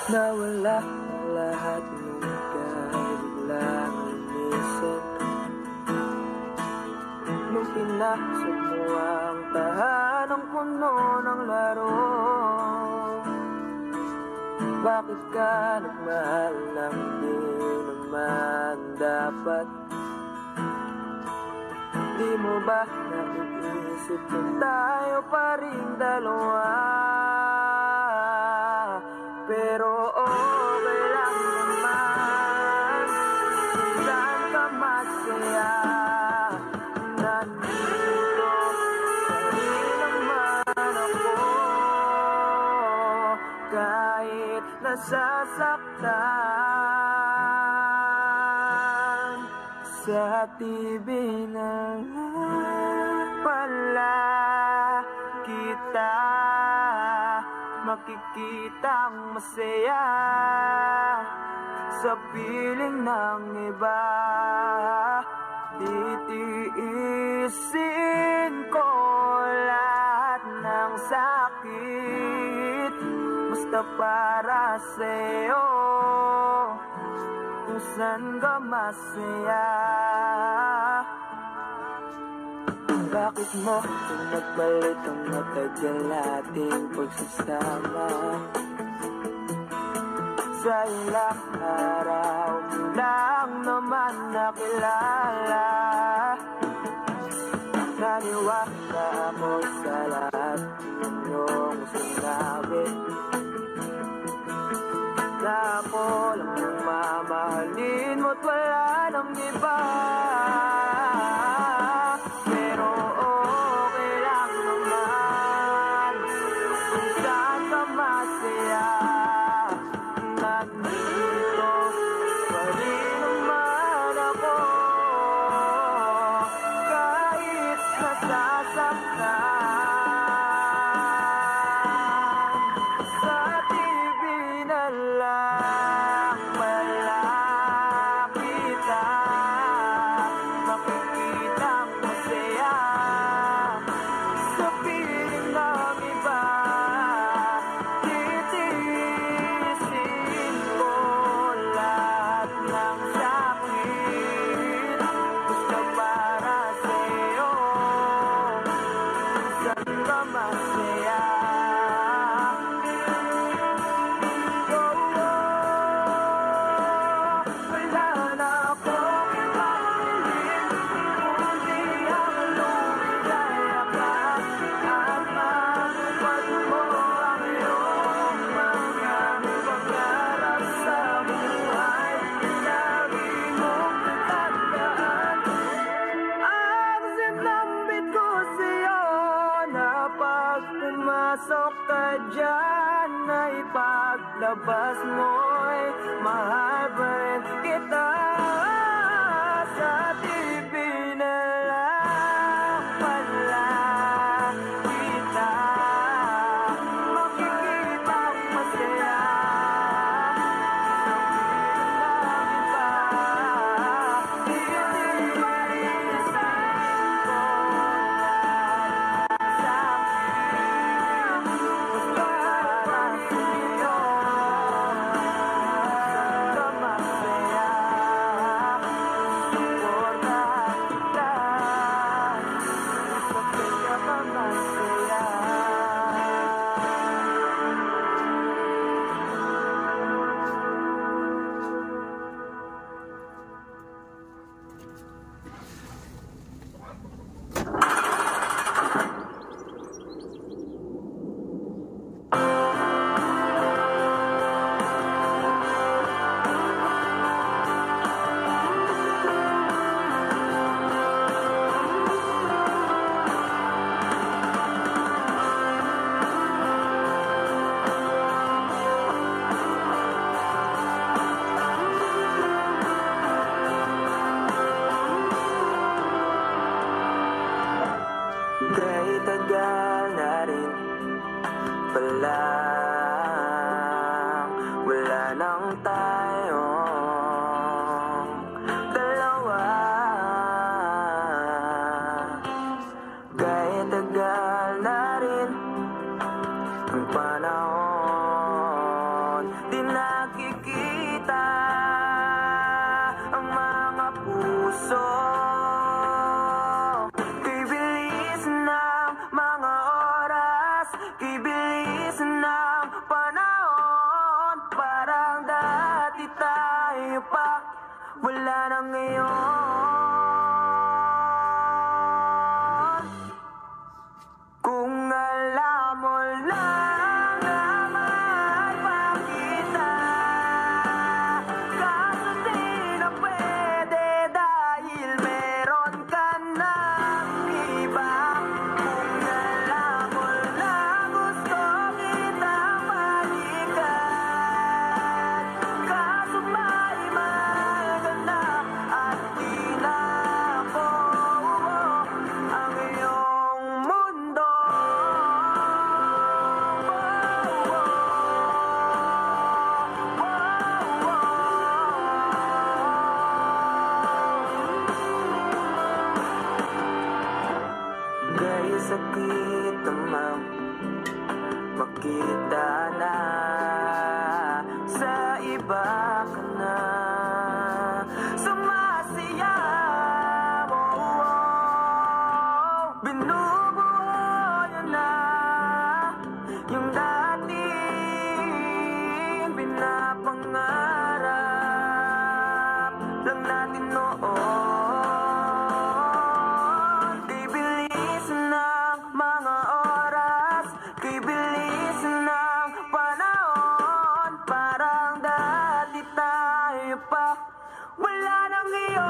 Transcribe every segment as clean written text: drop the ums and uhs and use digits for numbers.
Nawala lahat nung ika'y biglang inisip. Nung pinasok mo ang tahanang puno ng laro, bakit ka nagmahal ng di naman dapat? Di mo ba naiisip kung tayo pa rin dalawa? Pero okay lang naman kung saan ka masaya. Nandito pa rin naman ako, kahit nasasaktan. Sa TV na lang pala kita makikitang masaya sa piling ng iba. Titiisin ko lahat ng sakit, basta para sa'yo, kung saan ka masaya. Bakit mo pinagpalit ang matagal nating pagsasama? Sa ilang araw mo lang naman nakilala. Naniwala ako sa lahat ng iyong sinabi, na ako lang ang mamahalin mo't wala nang iba. Pero okay lang naman kung saan ka masaya. Nandito pa rin naman ako, kahit nasasaktan. Sa TV na lang pala kita makikitang masaya sa piling ng iba. Titiisin ko lahat ng sakit, basta para sa'yo, kung saan ka masaya. Wala na akong ibang piling, kundi ang lumilaya ka at matupad mo ang iyong mga pangarap sa buhay. Lagi mong tatandaan ang sinambit ko sa'yo, na pag pumasok ka dyan ay paglabas mo'y mahal pa rin kita. Sa TV na lang pala kita makikitang masaya sa piling ng iba. Titiisin ko lahat ng sakit, basta para sa'yo, kung saan ka masaya. Suportahan kita sa pinakamasaya. Kahit tagal na rin palang wala nang tayong dalawa. Kahit tagal na rin ang panahon, di na wala na ngayon. Kung alam mo lang na mahal pa kita, kaso di na pwede dahil meron ka ng iba. Kung alam mo lang gusto kitang balikan, kaso may mahal ka na at di na ako ang iyong mundo. Kaya sakit naman makita na sa iba ka na sumasaya mo. Binubuo niya na yung dating pinapangarap lang natin noon. Kay bilis ng mga oras, kay bilis ng panahon, parang dati tayo pa, wala nang iyon.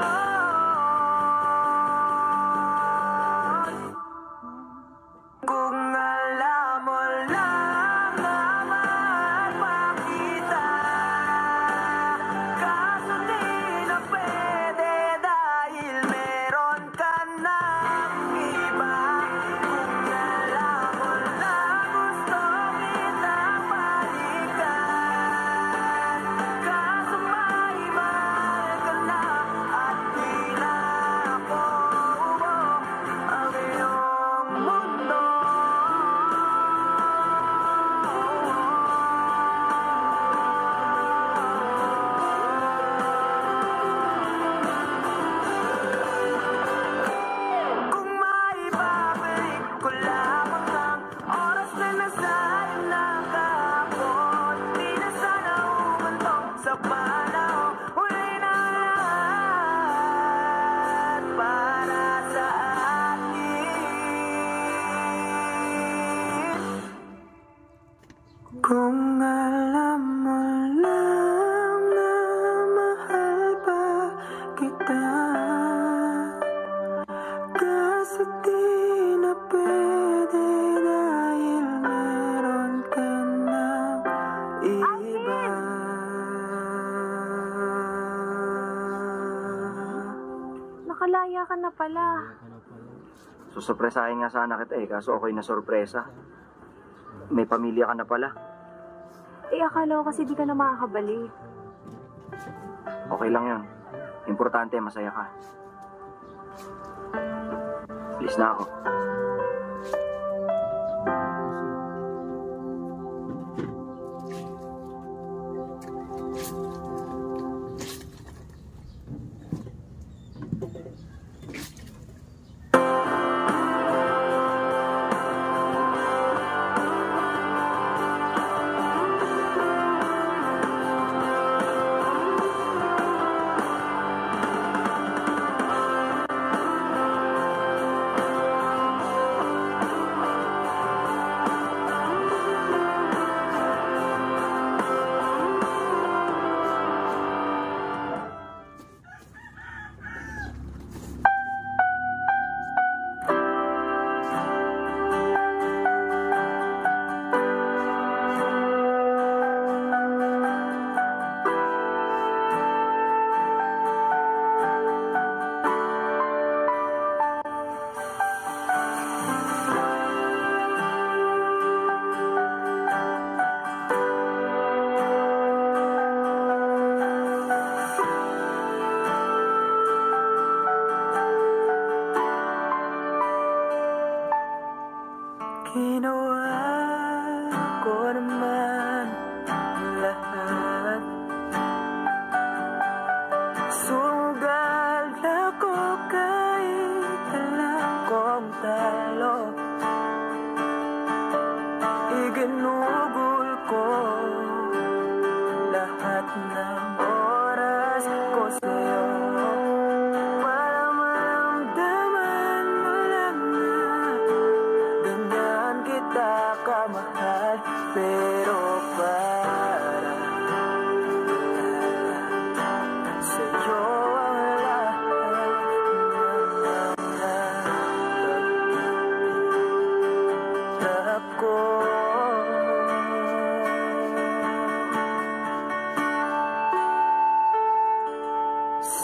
Kung alam mo lang na mahal pa kita, kaso di na pwede dahil meron ka ng iba. Kung alam mo lang gusto kitang balikan, kaso may mahal ka na at di na ako ang iyong mundo. Kung maibabalik ko lamang ang oras na nasayang na kahapon, di na sana umantong sa panahon. Huli na lahat para sa atin. Kung alam mo lang na mahal pa kita, kaso di na pwede dahil meron ka ng iba. Nakalaya ka na pala. Susurpresahin nga sana kita kaso ako'y nasurpresa. May pamilya ka na pala. Akala ko kasi di ka na makakabalik. Okay lang yun. Importante, masaya ka. Alis na ako.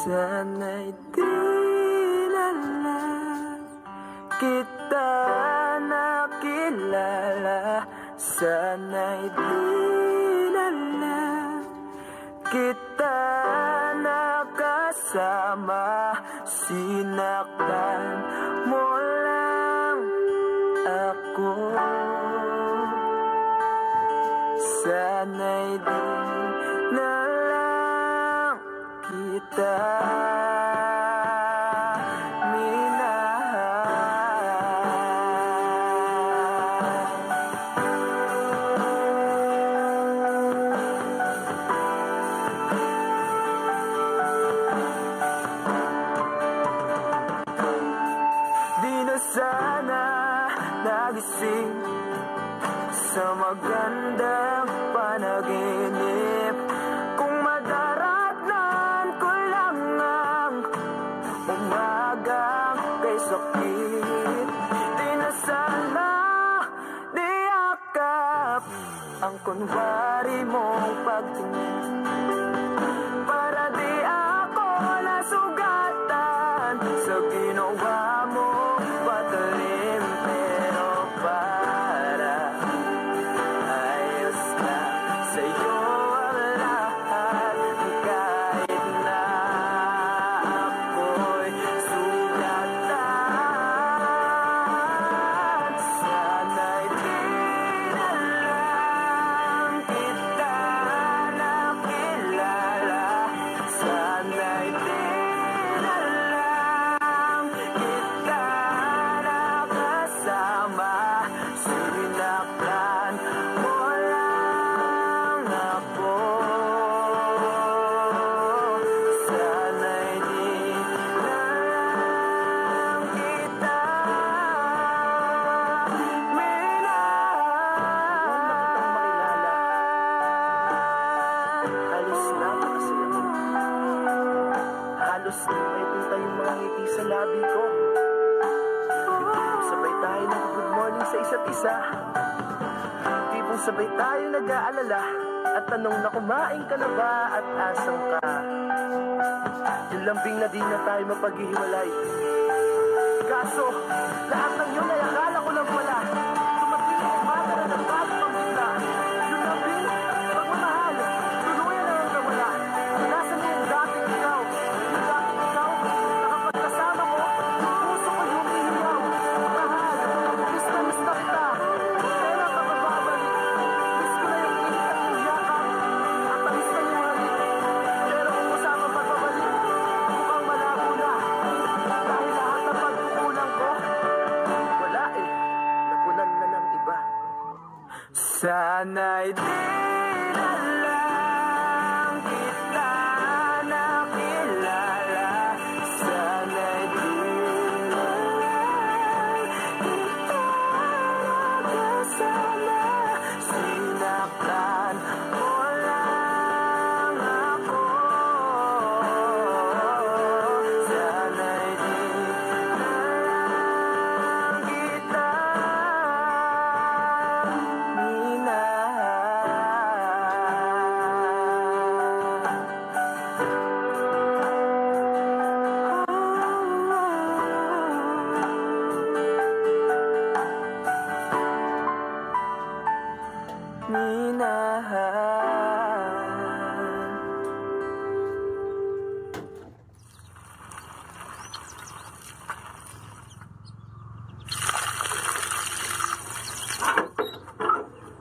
Sana'y di na lang kita nakilala. Sana'y di na lang kita nakasama. Sinaktan mo lang ako. Sana'y di na lang kita nagising sa magandang panaginip. Kung madaratnan ko lang ang umagang kay sakit, di na sana niyakap ang kunwari mong pagtingin, para di ako nasugatan sa ginawa mo patalim. Halos may punta yung mga ngiti sa labi ko. Tipong sabay tayo nag-good morning sa isa't isa. Tipong sabay tayo nag-aalala at tanong na kumain ka na ba at asang ka. Yung lambing na di na tayo mapaghihiwalay. Kaso, lahat ng yun ay akala ko lang pala. Tumating ang umaga na nagbago pang bigla. Yung lambing, pagmamahal, tuluyan na lang nawala. Nasaan mo yung dating ikaw? Yung dating ikaw, nakapagkasama ko, yung puso ko yung ihiyaw. Mahal, miss na kita. Kailan ka mababalik? Miss ko na yung init at yung yakap. At tamis na yung halik. Pero kung usapang pagbabalik, mukhang malabo na. Dahil lahat ng pagkukulang ko, wala eh, napunan na ng iba. Sana'y di na lang kita nakilala. Sana'y di na lang kita nakasama. Sinaktan mo lang ako. Sana'y di na lang kita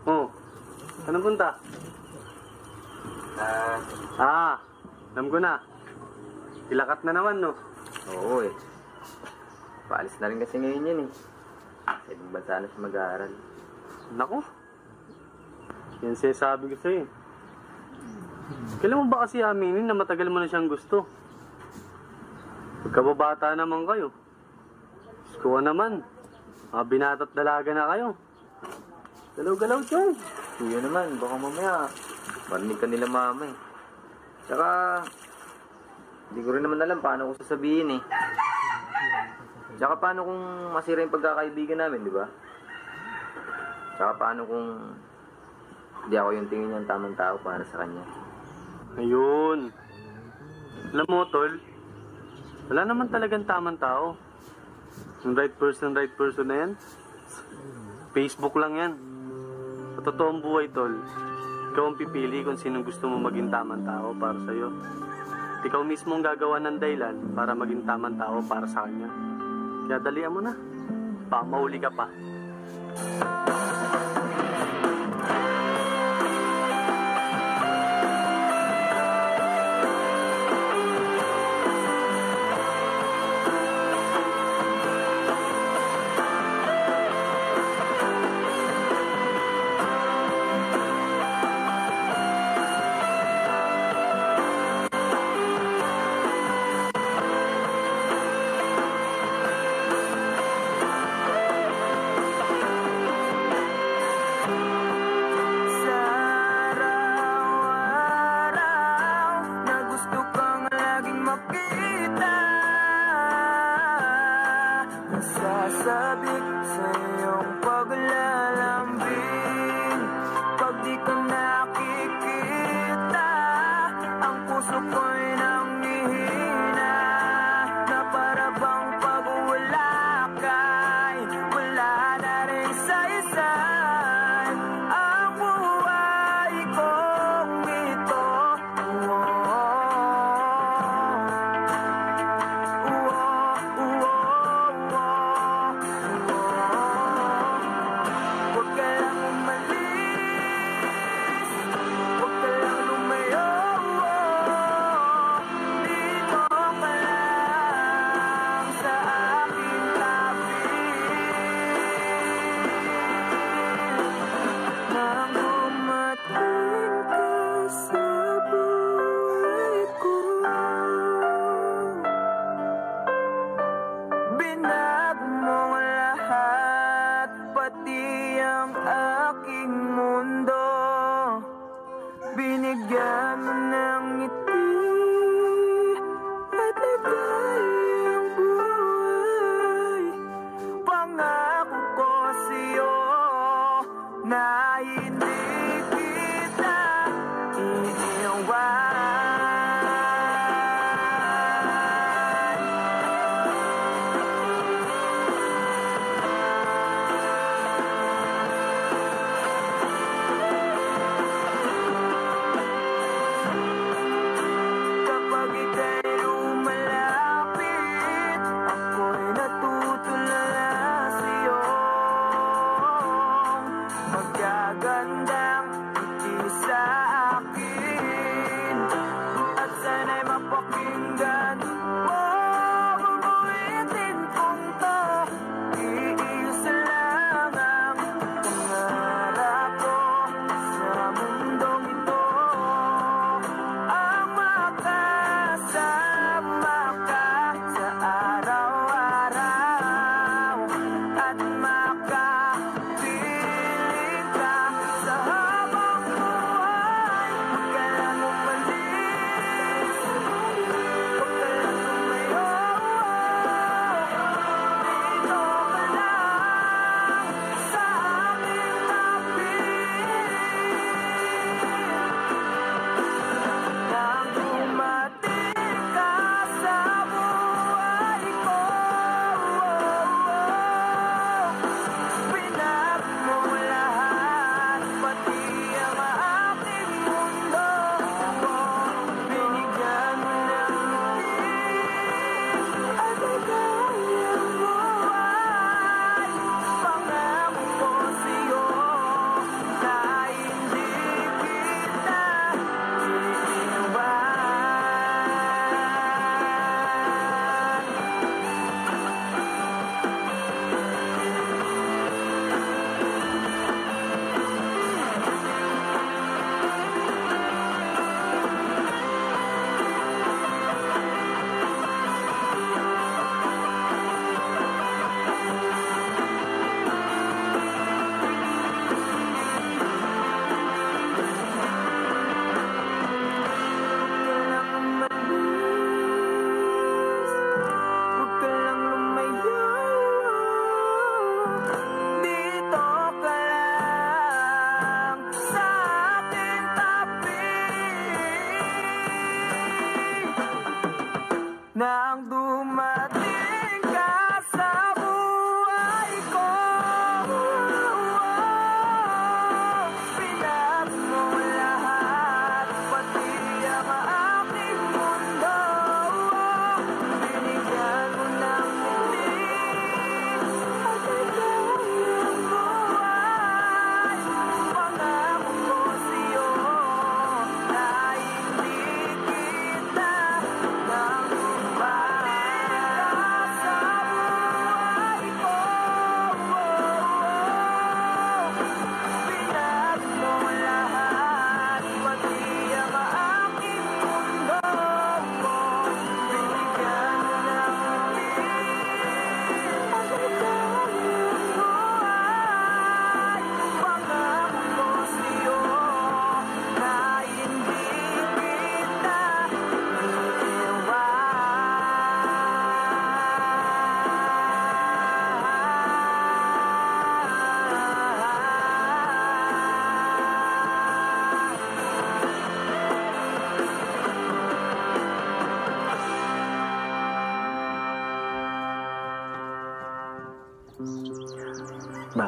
Oh, anong punta? Alam ko na. Ilakat na naman, no? Oo eh. Paalis na rin kasi ngayon yan eh. Sa ibang bansa na siya mag-aaral. Naku. Yan sinasabi ko sa'yo. Kailan mo ba kasi aminin na matagal mo na siyang gusto? Pagkababata naman kayo. Skuha naman. Mga binata't dalaga na kayo. Galaw-galaw, Choy. Kuya naman, baka mamaya marinig ka nila mama eh. Tsaka, hindi ko rin naman alam paano ko sasabihin eh. Tsaka paano kung masira yung pagkakaibigan namin, di ba? Tsaka paano kung hindi ako yung tingin niyang tamang tao para sa kanya. Ayun. Alam mo, Tol, Wala naman talagang tamang tao. Yung right person na yan, Facebook lang yan. Sa totoong buhay, tol, ikaw ang pipili kung sino gusto mo maging tamang tao para sa'yo. At ikaw mismo ang gagawa ng dahilan para maging tamang tao para sa kanya. Kaya dalian mo na. Baka mauli ka pa.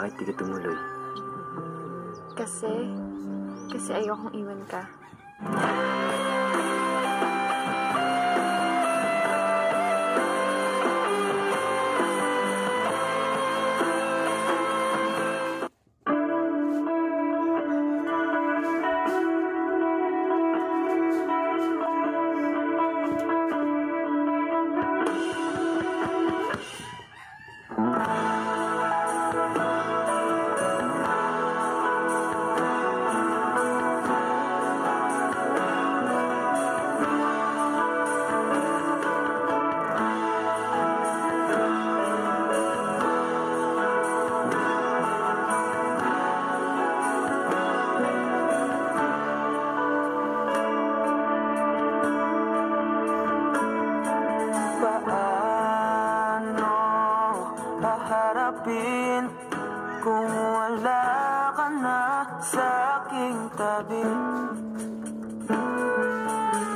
Bakit di ka tumuloy? Kasi ayokong iwan ka. Haharapin kung wala ka na sa aking tabi.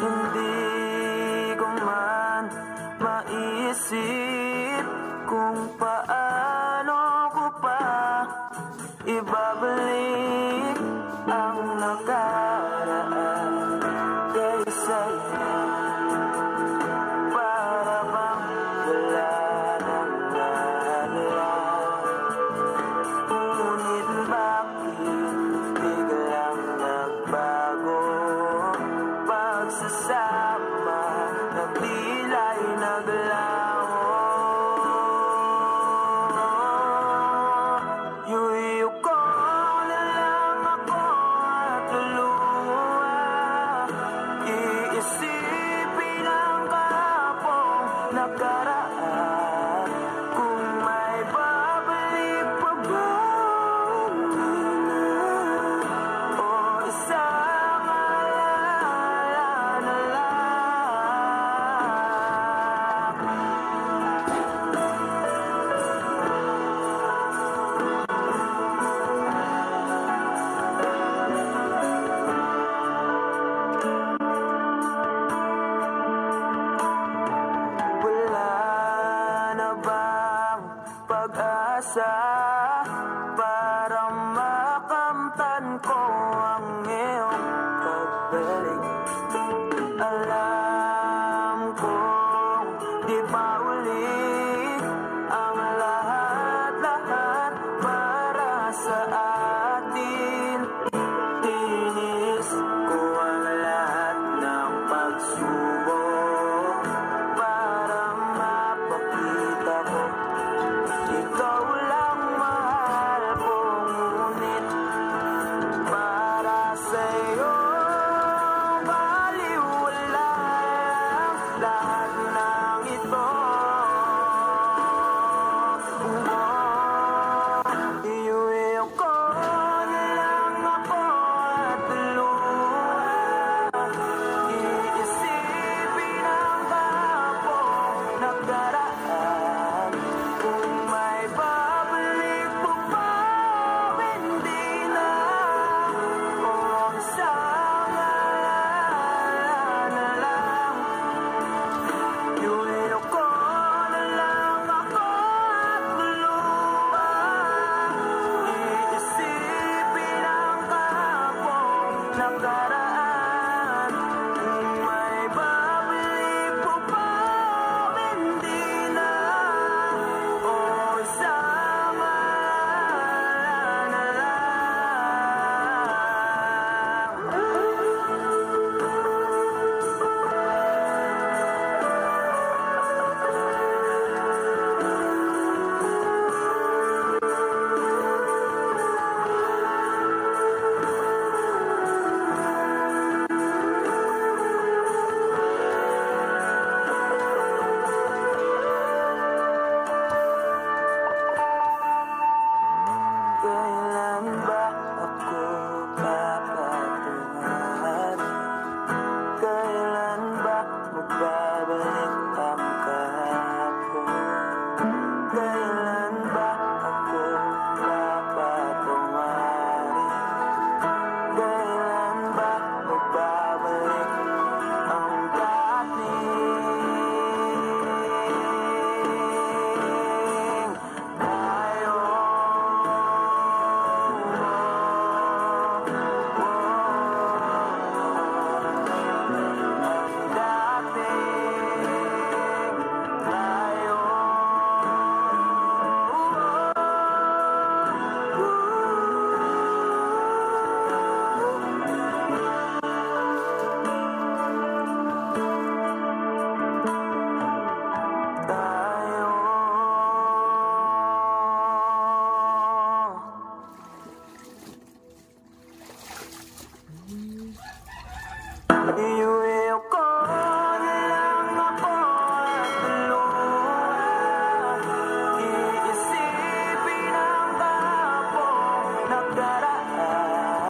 Hindi ko man maisip kung paano ko pa ibabalik ang nakaraan kay sa'yo. Para bang wala nang ngunit bakit biglang nagbago? Pagsasama na tila'y naglaho. Yuyo ko na lang ako at luluha. Iisipin ang kahapong nakaraan. Kung may babalik pa ba o isang alala na wala na bang pag-asa para makamtan ko ang iyong pagbalik? Alam kong di pa uli ang lahat-lahat para sa atin. Tinis ko ang lahat ng pagsubok para mapakita ko ikaw lang mahal ko. Ngunit para sa'yo baliwala ang lahat ng ito. Iuwi ko na lang ako at luha. Iisipin ang kahapong nakaraan. Kung may babalik mo pa, hindi na. O isang alala na lang. Iuwi ko na lang ako at luha. Iisipin ang kahapong nakaraan. Kung may babalik mo pa, hindi na. O isang alala na lang. Iuwi ko na lang ako at tuluyan. Iisipin ang kahapong nakaraan.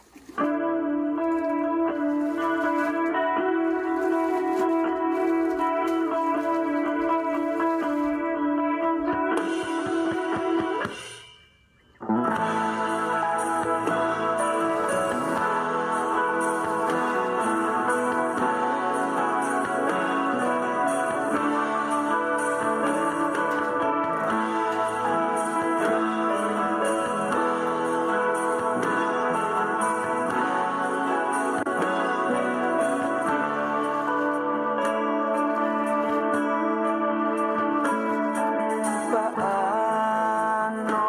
Paano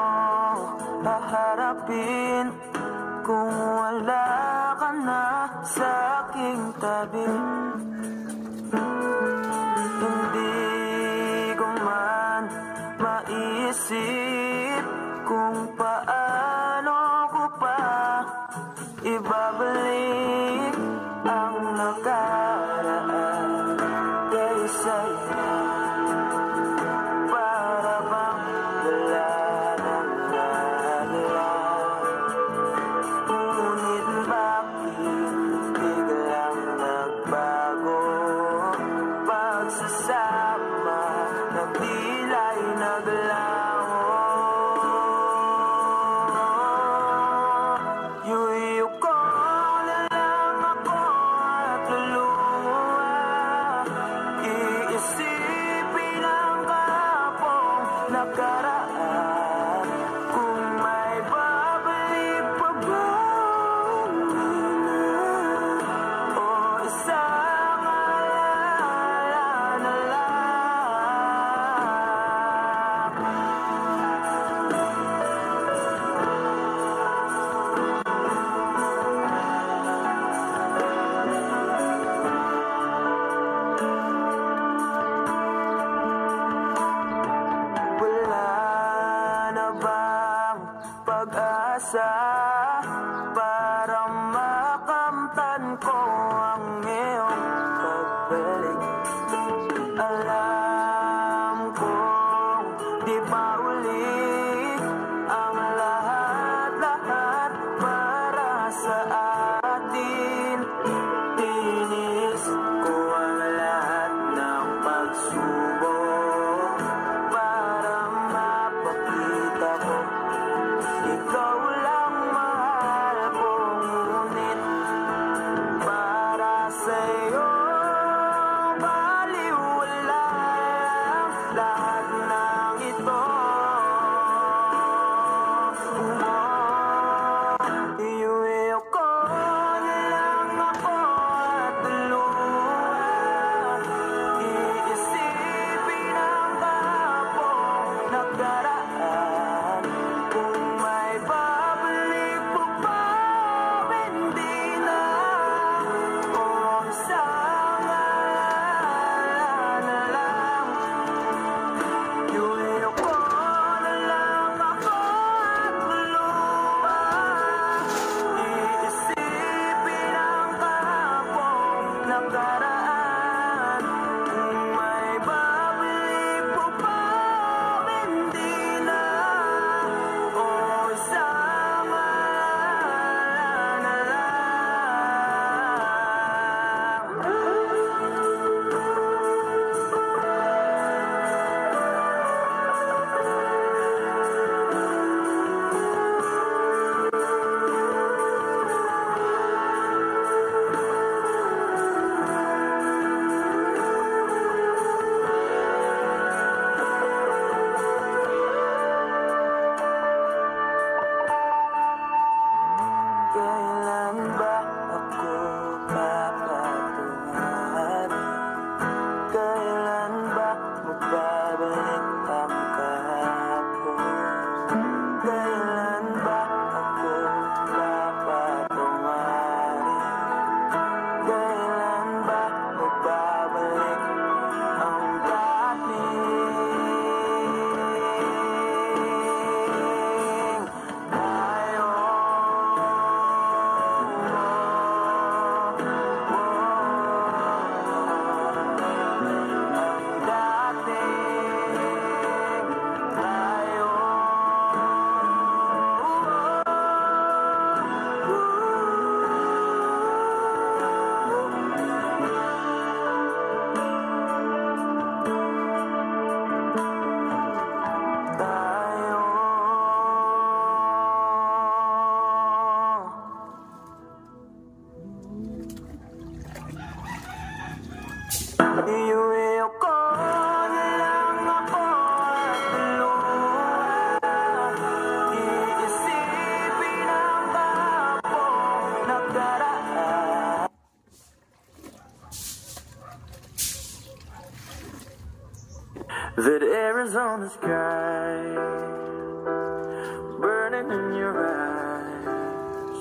haharapin kung wala ka na sa aking tabi? Hindi ko man maisip kung paano ko pa ibabalik ang nakaraan kay sa'yo. Para bang wala nang naglaan? Ngunit bakit biglang nagbago? Pagsasama na tila'y naglaho. Yuyo ko na lang ako at luluwa. Iisipin ang kahapong nakaraan. Kung may babalik pa ba o isang alala na lang. Wala na bang pag-asa para makamtan ko ang iyong pagbalik? Alam kong di maulit ang lahat-lahat para sa atin. Tinis ko ang lahat ng pagsubok para mapakita ko ikaw lang mahal ko. Ngunit para sa'yo baliwala lahat ng ito. Iuwi ko na lang ako at tuluyan. Iisipin ang kahapong nakaraan. Kung may babalik pa ba, hindi na. O isang alala na lang. Iuwi ko na lang ako at tuluyan. Iisipin ang kahapong nakaraan. Kung may babalik pa ba, hindi na. O isang alala na lang. Iuwi ko lang ako at luha. Iisipin ang kahapong nakaraan. That Arizona sky burning in your eyes.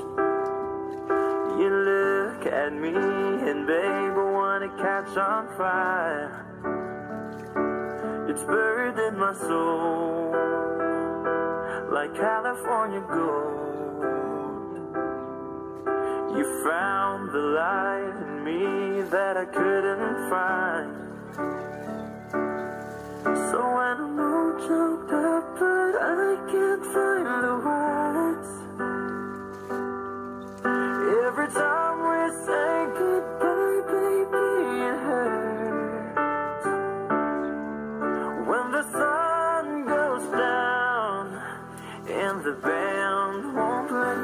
You look at me and babe, I wanna catch on fire. It's buried in my soul like California gold. You found the light in me that I couldn't find. So when I'm all choked up, but I can't find the words. Every time we say goodbye, baby, it hurts. When the sun goes down and the band won't play,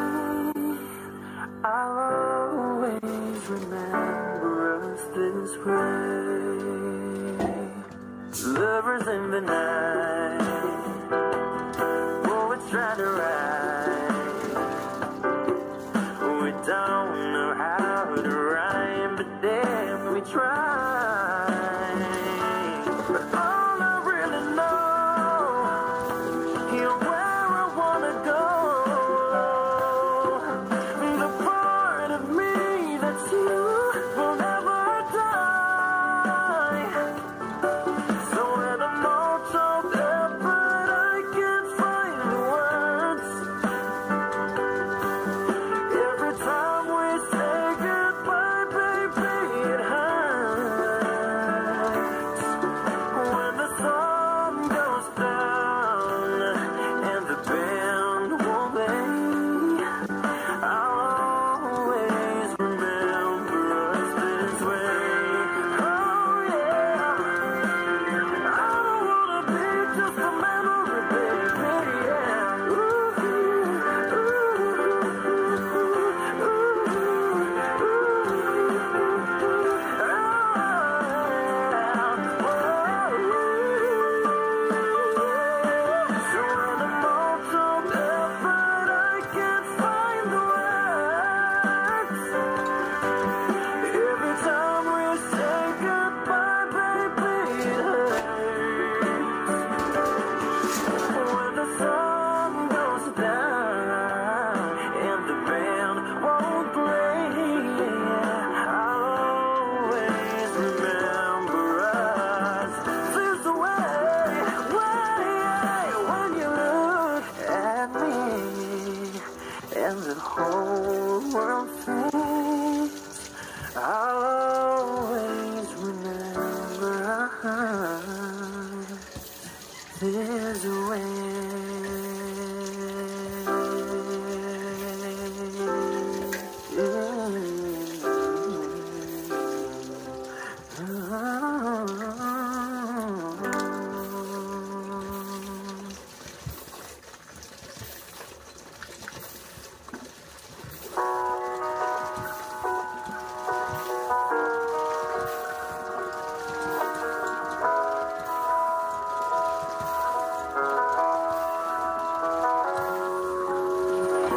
I'll always remember us this way. Lovers in the night, poets try to write. We don't know how to rhyme, but damn, we try. But all I really know, you're where I wanna go. The part of me that's you will never die. So when I'm all choked up, but I can't find the words. Every time we say goodbye, baby, it hurts. When the sun goes down and the band won't play, I'll always remember us this way. Oh yeah, I don't wanna be just a memory, baby. Yeah. So when I'm all choked up, but I can't find the words. Every time we say goodbye, baby, it hurts. When the sun goes down and the band won't play, I'll always remember us this way. When you look at me and the whole world fades, I'll always remember us this way.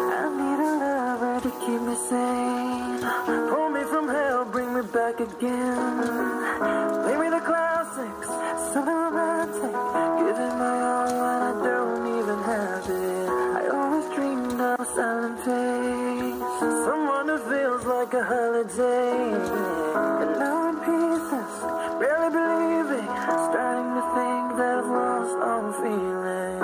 I need a lover to keep me sane. Pull me from hell, bring me back again. Play me the classics, something romantic. Give it my all when I don't even have it. I always dreamed of a silent face, someone who feels like a holiday. And now in pieces, barely believing, starting to think that I've lost all feeling.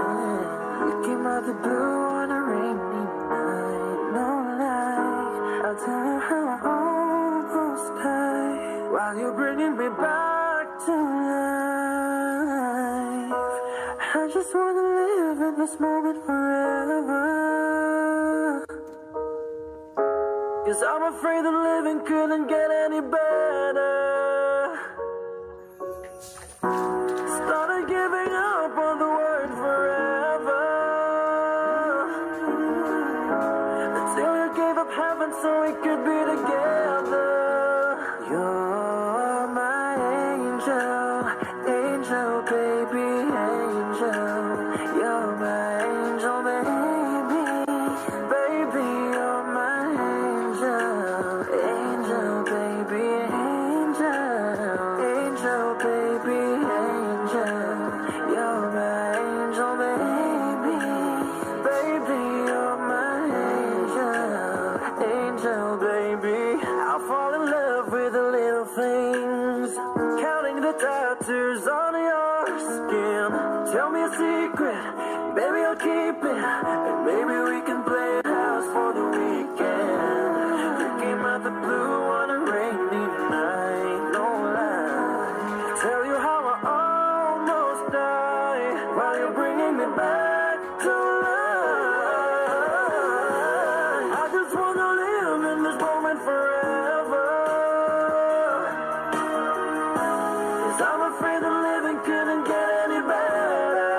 You came out the blue on a rainy night, no lie. I'll tell you how I almost died while you're bringing me back to life. I just wanna live in this moment forever. 'Cause I'm afraid that living couldn't get any better. Started giving up on the word forever, until you gave up heaven so we could be together. You're my with the little things, counting the tattoos on your skin. Tell me a secret, baby, I'll keep it, and maybe we can play it house for the weekend. You came out the blue on a rainy night, no lie. Tell you how I almost died while you're bringing me back to life. I just wanna live in this moment forever, 'cause I'm afraid that living couldn't get any better.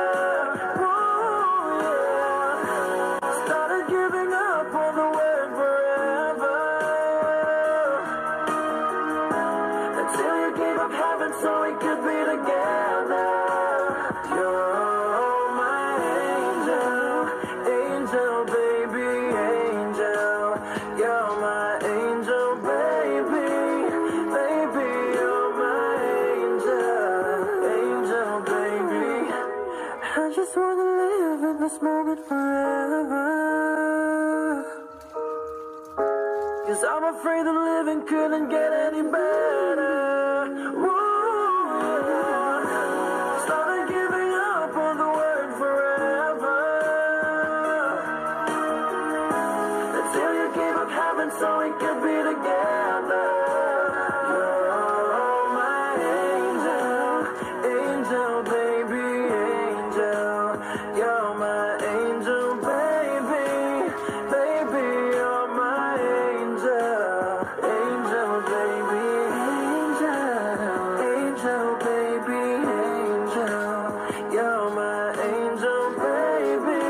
Whoa, yeah. Started giving up on the word forever, until you gave up heaven so we could be together. You're my angel, angel, baby, angel. You're my angel, baby, baby. You're my angel, angel, baby. I just wanna live in this moment forever, 'cause I'm afraid that living couldn't get any better. Whoa, yeah. Started giving up on the word forever, until you gave up heaven so we could be together. You're my angel, angel, baby, angel. You're my angel, baby, baby. You're my angel, angel, baby, angel, angel, baby, angel. You're my angel, baby,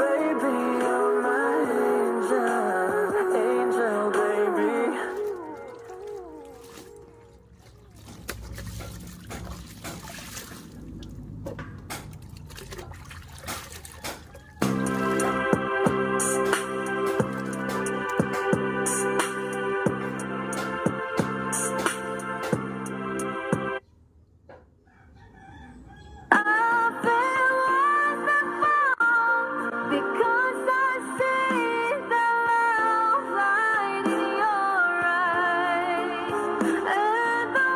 baby. You're my angel, angel, baby. Because I see the love light in your eyes, and the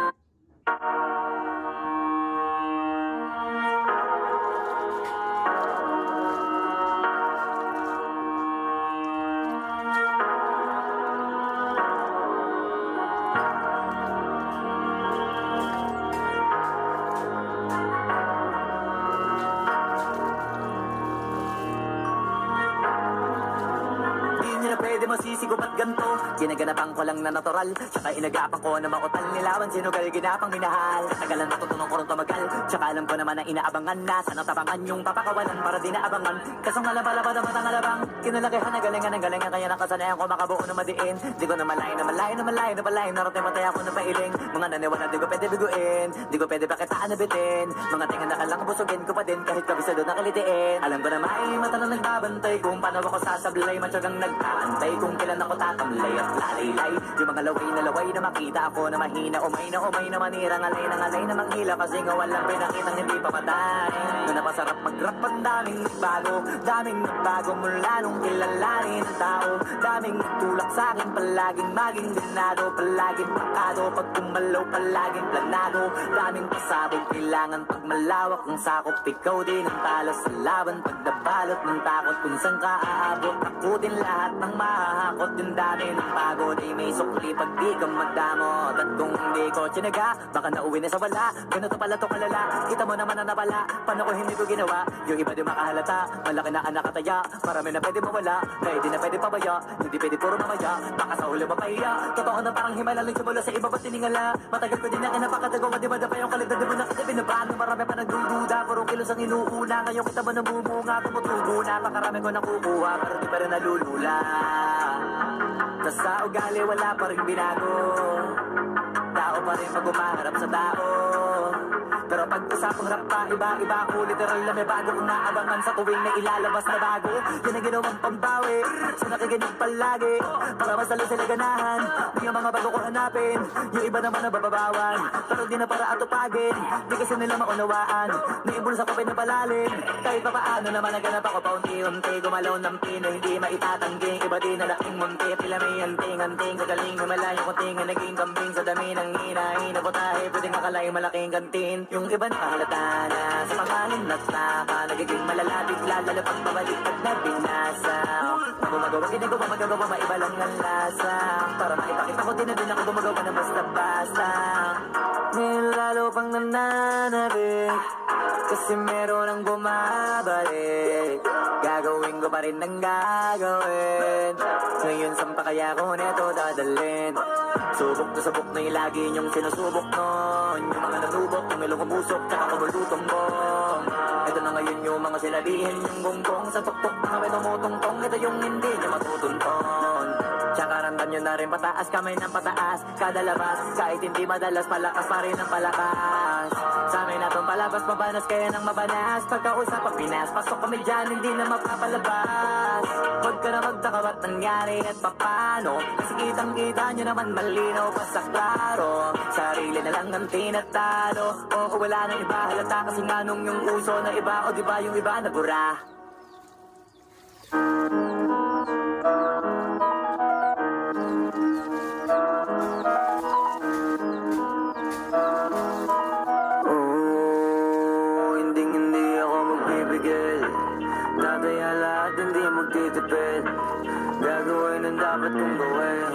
Di nyo na pwede masisigo ba't ganto? Ginaganapan ko lang na natural, tsaka inagapan ko na mautal. Nilawan sinugal, ginapang minahal. Katagalan matutunong ko rin tumagal, tsaka alam ko naman na inaabangan na. Sana tabangan yung papakawalan para di naabangan. Kasong alaba-laba na matang alabang, kinalakihan na galingan ng galingan. Kaya nakasanayan ko makabuo na madiin. Di ko na malay na malay na malay na malay. Narating matay ako ng pailing. Mga naniwala di ko pwede biguin, di ko pwede pakitaan na bitin. Mga tinga na kalang busugin ko pa din, kahit kabisado na kalitiin. Alam ko na may mata na nagbabantay kung paano ako sasablay. Matyagang nagtaantay kung kailan ako tatamlay at lalaylay. Yung mga laway na makita ako na mahina. Umay na manira, ngalay na manghila. Kasi nga walang pinakitang hindi pamatay. Doon napasarap mag-rap, ang daming nagbago mula nung kilalanin ang tao. Daming nagtulak sa'kin, palaging maging ganado, palaging pakado. Pag kumalaw, palaging planado. Daming pasabog, kailangan pag malawak ang sakop. Ikaw din ang talo sa laban, pag nabalot ng takot. Kung saan ka aabot, ako din lahat ng mahahakot. Yung dami ng pagod ay may sukli pag di ka magdamot. At kung hindi ko tinaga, baka nauwi na sa wala. Ganito pala to kalala, kita mo naman na nabala. Paano ko hindi ko ginawa, yung iba di makahalata. Malaki na anak kataya, marami na pwede mawala. Kaya di na pwede pabaya, hindi pwede puro mamaya. Baka sa huli mapahiya, totoo na parang himala lang simula sa iba ba't tiningala. Matagal ko din na kinapakatagawa, di ba na pa yung kalidad. Di mo nakatabi na paano, marami pa nagdududa. Puro kilos ang inuuna, ngayon kita ba nabumunga. Tumutubo na, pakarami ko nakukuha, pero di pa rin nalulula. Tas sa ugali wala pa rin binago, tao pa rin pag umaharap sa tao. Pero pag usapang rap pa, iba-iba ako. Literal na may bago kong naabangan sa tuwing na ilalabas na bago. Yan ang ginawang pambawi, sa nakikinig palagi. Para mas lalo sila ganahan, di ang mga bago ko hanapin. Yung iba naman na bababawan, pero di na para atupagin. Di kasi nila maunawaan, naibul sa kapit na palalim. Kahit pa paano naman naganap ako paunti-unti. Gumalaw ng pino, hindi maitatanggi. Iba din na laking munti, pila may anting-anting. Kagaling na malayo kunting na naging kambing. Sa dami ng hinahin na putahe, pwedeng akalay malaking kantin. Yung iba nakahalata na sa pangalan at naka. Nagiging malala, bigla lalo pag babalik pag nabinasa. Gumagawa, ginagawa, magagawa, maiba lang ang lasa. Para maipakita ko din na din ako gumagawa na basta-basta. Ngayon lalo pang nananabik, kasi meron ang bumabalik. Gagawin ko pa rin ang gagawin. Ngayon saan pa kaya ko neto dadalhin? Subok na sabok na yung lagi niyong sinusubok nun. Yung mga nanubok, yung ilong umusok, tsaka kumulutong bong. Ito na ngayon yung mga sinabihin yung gonggong. Sa tuktok na kami tumutungtong, ito yung hindi niya matutunton. Tsaka ramdam nyo na rin pataas, kamay ng pataas. Kada labas, kahit hindi madalas, palakas pa rin ang palakas. Sa amin na itong palabas, mabanas kaya nang mabanas. Pagkausap ang Pinas, pasok kami dyan, hindi na mapapalabas. Huwag ka na magtaka ba't nangyari at papano. Kasi kitang-kita nyo naman malinaw pa sa klaro. Sarili na lang ang tinatalo. O wala nang iba, halata kasi nga nung yung uso na iba. O diba yung iba nabura. Magtitipid, gagawin ang dapat kong gawin.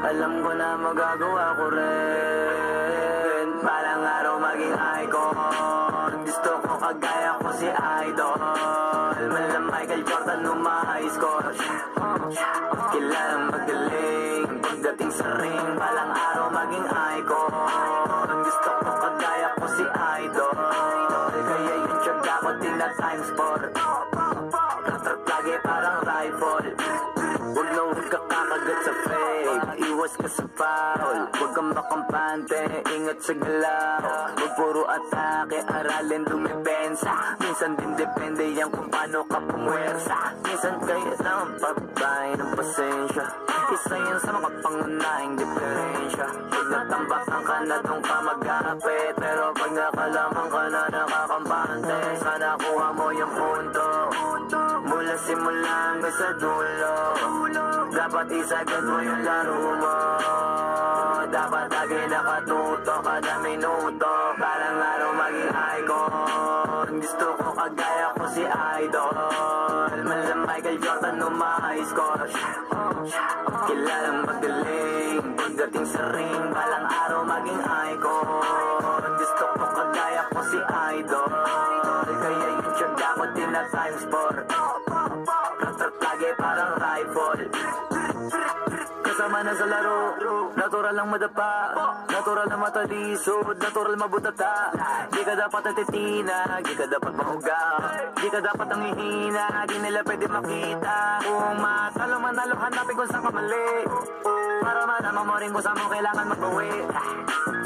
Alam ko na magagawa ko rin. Balang araw maging icon. Gusto ko kagaya ko si Idol. Mala Michael Jordan nung ma-high score. Kilalang magaling pagdating sa ring. Balang araw maging icon. Gusto ko kagaya ko si Idol. Kaya yung tiyaga ko din na times 4. Lagi parang rifle. Huwag na huwag ka kakagat sa fake. Iwas ka sa foul. Huwag kang makampante, ingat sa galaw. Huwag puro atake, aralin dumipensa. Minsan din depende yan kung paano ka pumwersa. Minsan kayo naman pabay ng pasensya. Isa yan sa mga pangunahing diferensya. Pag natambakan ka na doon ka mag-apit. Pero pag nakalaman ka na nakakampante, sana kuha mo yung punto. Mula simula hanggang sa dulo, dapat isagad mo yung laro mo. Dapat lagi nakatuto kada minuto. Parang araw maging icon. Gusto ko kagaya ko si Idol. Mala Michael Jordan nung ma-high score. Kilalang magaling pagdating sa ring. Balang araw maging icon. Gusto ko kagaya ko si Idol. Kaya yung tiyaga ko din na times 4. Lagi parang rifle. Kasama na sa laro, natural lang madapa, natural na matalisod, natural mabutata. Di ka dapat natitina, di ka dapat mahuga, di ka dapat ang ihina, di nila pwede makita. Kung matalo manalo, hanapin kung saan ka mali. Para malaman mo rin kung saan mo kailangan magbawi.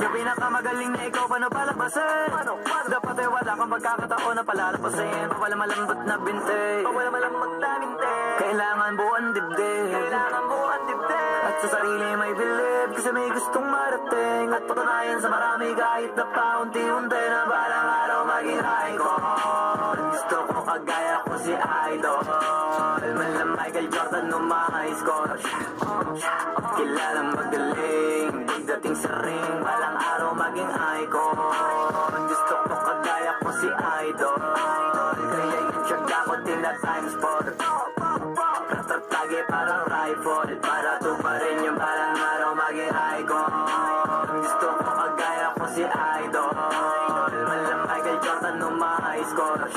Yung pinakamagaling na ikaw, paano palabasin? Dapat ay wala kang pagkakataon na palalapasin. Wala malambot na binte, wala malambot na binte. Kailangan buuan dibdib, kailangan buuan dibdib. At sa sarili may believe, kasi may gustong marating. At patunayan sa marami kahit na paunti-unti na balang araw maging icon. Gusto ko kagaya ko si Idol. Mala Michael Jordan nung ma-high score. Kilalang magaling pagdating sa ring. Balang araw maging icon. Gusto ko kagaya ko si Idol. Kaya yung tiyaga ko din na times 4. Lagi parang rifle. Para tuparin yung balang araw maging icon. Gusto ko kagaya ko si Idol. Mala Michael Jordan nung ma-high score.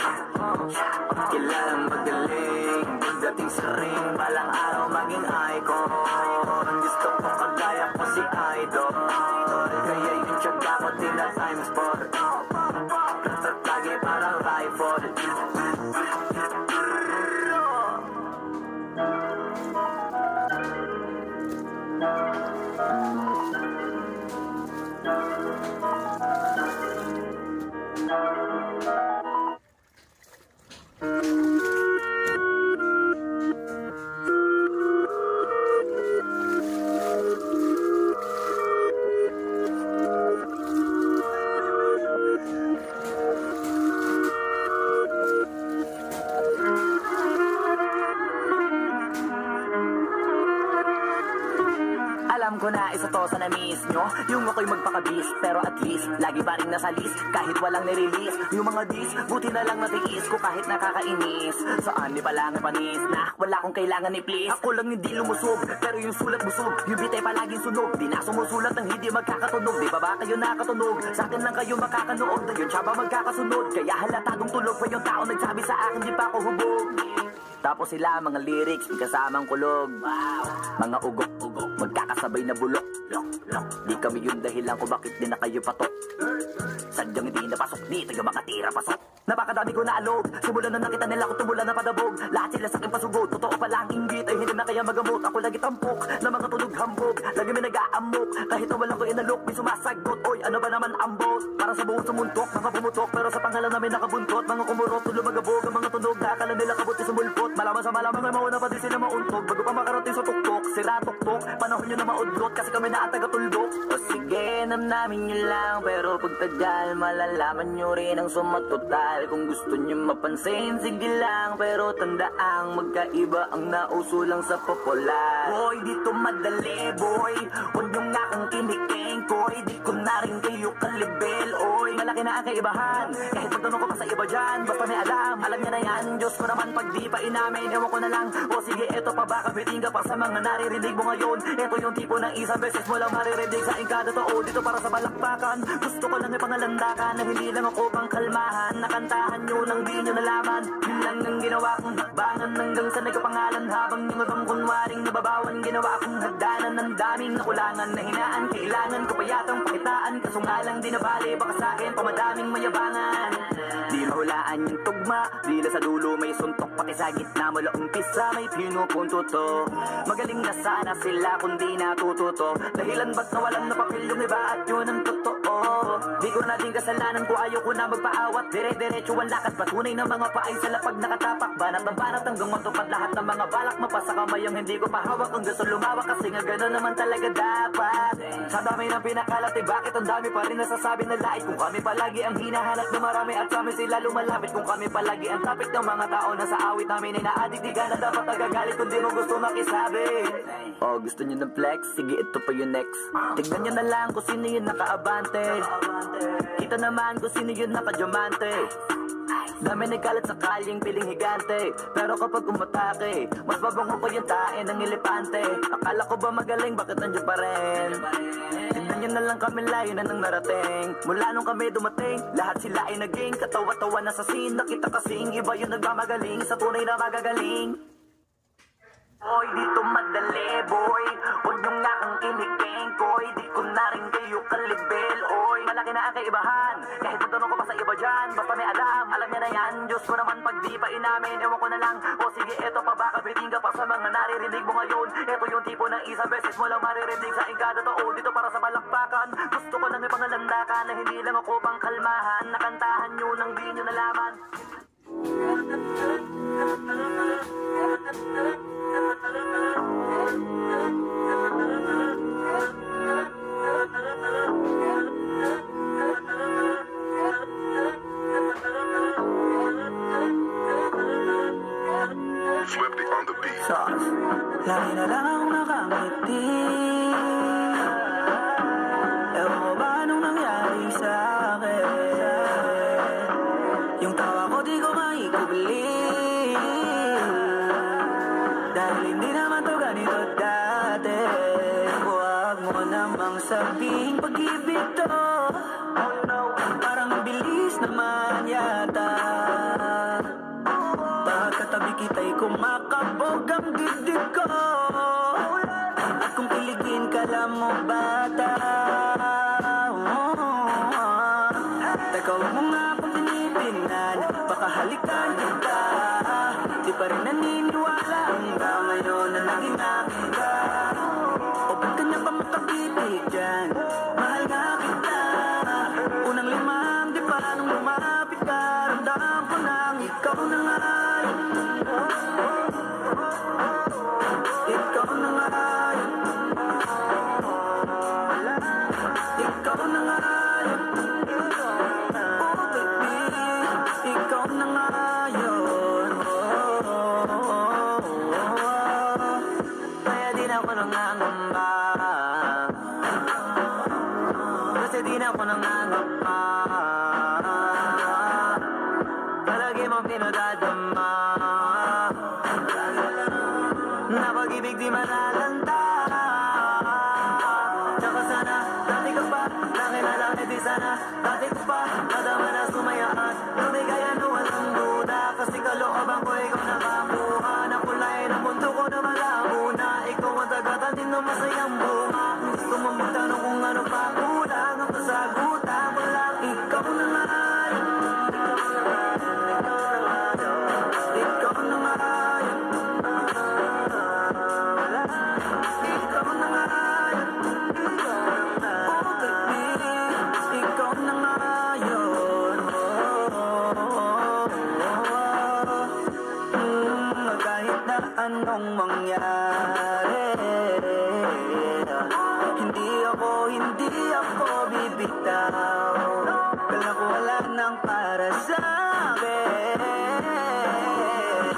Kilalang magaling pagdating sa ring. Balang araw maging icon. Gusto ko kagaya ko si Idol. Kaya yung tiyaga ko din na times 4. Lagi parang rifle. ko na isa to sa na-miss nyo. Yung ako'y magpakabis, pero at least lagi pa rin nasa list, kahit walang nirelease. Yung mga dis, buti na lang natiis ko kahit nakakainis. Saan ni palang panis na wala akong kailangan ni please. Ako lang hindi lumusog, pero yung sulat busog. Yung bitay palaging sunog, di na sumusulat ng hindi magkakatunog. Di ba ba kayo nakatunog? Sa akin lang kayo makakanood, na yun siya ba magkakasunod? Kaya halatadong tulog pa yung tao nagsabi sa akin di pa ako hubog. Tapos sila mga lyrics, may kasamang kulog. Mga ugok-ugok, magkakasabay na bulok. Di kami yung dahilan kung bakit di na kayo patok. Sadyang hindi napasok, di taga makatira pasok. Napakadami ko na alog, simulan na nakita nila ko tumula na padabog. Lahat sila sa akin pasugod, totoo pala ang inggit ay hindi na kaya magamot. Ako lagi tampok, na mga tunog hambog. Lagi may nag-aamok, kahit na walang ko inalok, may sumasagot. Oy, ano ba naman ambot? Parang sa buong sumuntok, mga pumutok, pero sa pangalan namin nakabuntot. Mga kumurot, tulo magabog, ang mga tunog na akala nila kabuti sumulpot. Malaman sa malamang ay mauna pa din sila mauntog. Bago pa makarating sa tuktok, sira tuktok, panahon nyo na maudlot kasi kami na ang taga-tuldok. O sige, namnamin nyo lang, pero pagtagal malalaman nyo rin ang sumatotal. Kung gusto nyo mapansin, sige lang, pero tandaang magkaiba ang nauso lang sa popular. Boy, dito madali, boy, huwag nyo nga kang kiniking, koy. Di ko na rin kayo kalibel, oy. Malaki na ang kaibahan, kahit magtanong ko pa sa iba dyan, basta may alam nyo na yan. Diyos ko naman pag di pa inamin, ewan ko na lang. O sige, eto pa ba, kapiting ka pa sa mga naririnig mo ngayon. Eto yung tipo ng isang beses mo lang maririnig sa ingkada totoo. Dito para sa balakbakan, gusto ko lang ipangalandakan na hindi lang ako pang kalmahan. Nakantahan nyo nang di nyo nalaman, yun lang ang ginawa kong hakbangan. Hanggang sa nagkapangalan habang yung ibang kunwaring nababawan. Ginawa kong hagdanan ng daming nakulangan na hinaan. Kailangan ko pa yatang pakitaan, kaso nga lang di nabali. Baka sa akin pamadaming mayabangan. Di mahulaan yung tugma, bila sa dulo may suntok. Pati sa gitna mula umpisa may pinupunto to. Magaling na sana sila kung di natututo. Dahilan ba't nawalan na papel yung iba at yun ang totoo. Di ko na din kasalanan ko, ayaw ko na magpaawat. Dire-diretso ang lakad, patunay ng mga paay sa lapag nakatapak. Banat ng banat hanggang matupad lahat ng mga balak. Mapasa kamay ang hindi ko pahawak ang gusto lumawak. Kasi nga gano'n naman talaga dapat. Sa dami ng pinakalat eh bakit ang dami pa rin nasasabi na lait. Kung kami palagi ang hinahanap na marami at kami sila lumalapit. Kung kami palagi ang topic ng mga tao na sa awit namin ay naadik. Di ka na dapat nagagalit kung di mo gusto makisabi. Oh, gusto nyo ng flex? Sige, ito pa yung next. Tignan nyo na lang kung sino yung nakaabante. Kita naman kung sino yung nakadiamante. Dami nagkalat sa kalyeng piling higante. Pero kapag umatake, mas mabango pa yung tae ng elepante. Akala ko ba magaling, bakit nandiyan pa rin? Tignan nyo na lang kami, layo na nang narating. Mula nung kami dumating, lahat sila ay naging katawa-tawa na sa scene. Nakita kasing iba yung nagmamagaling sa tunay na magagaling. Boy, dito madali, boy, huwag nyo nga kang kiniking, koy. Di ko na rin kayo kalibel, oy. Malaki na ang kaibahan, kahit magtanong ko pa sa iba dyan, basta may alam nyo na yan. Diyos ko naman pag di pa inamin, ewan ko na lang. O sige, eto pa ba, kapiting ka pa sa mga naririnig mo ngayon. Eto yung tipo ng isang beses mo lang maririnig sa ingkada totoo. Dito para sa balakbakan, gusto ko lang ipangalandakan na hindi lang ako pang kalmahan. Nakantahan nyo nang di nyo nalaman. Swifty on the beat. Sauce. Lagi na lang akong nakangiti. Ewan ko ba anong nangyari sa akin? Yung tawa ko di ko maikubli. Dahil hindi naman to ganito dati. Huwag mo namang sabihing pag-ibig to. Parang bilis naman yata. Pagkatabi kita'y kumakabog ang dibdib ko. At kung kiligin ka lang mo bata. Teka, huwag mo nga akong tinitingnan. Baka halikan kita. Di pa rin naniniwala hanggang ngayon na naging akin ka. O ba't ka niya pa makapitig dyan? Mahal nga kita. Unang limang, di pa nung lumapit ka. Ramdam ko nang ikaw na nga. Ikaw na nga. Ikaw na nga. Oh baby, ikaw na nga yun. Kaya di na ako nangangamba. di na ako nangangapa. Palagi mong pinadadama na pag-ibig di malalanta. Tsaka sana, dati ka pa nakilala, di sana dati ko pa nadama na sumayaan. Tunay kaya no walang duda, kasi kalooban ko ikaw nakakuha. Nakulay ng mundo ko na malabo na, ikaw ang tagatanin ng masayang bunga. Gusto mo magtanong kung ano pa kulang, ang kasagutan mo lang, ikaw na nga. Ikaw na nga. Ikaw na nga. Oh baby, ikaw na nga yun. Kahit na anong mangyari, hindi ako bibitaw. Kala ko wala nang para sa akin.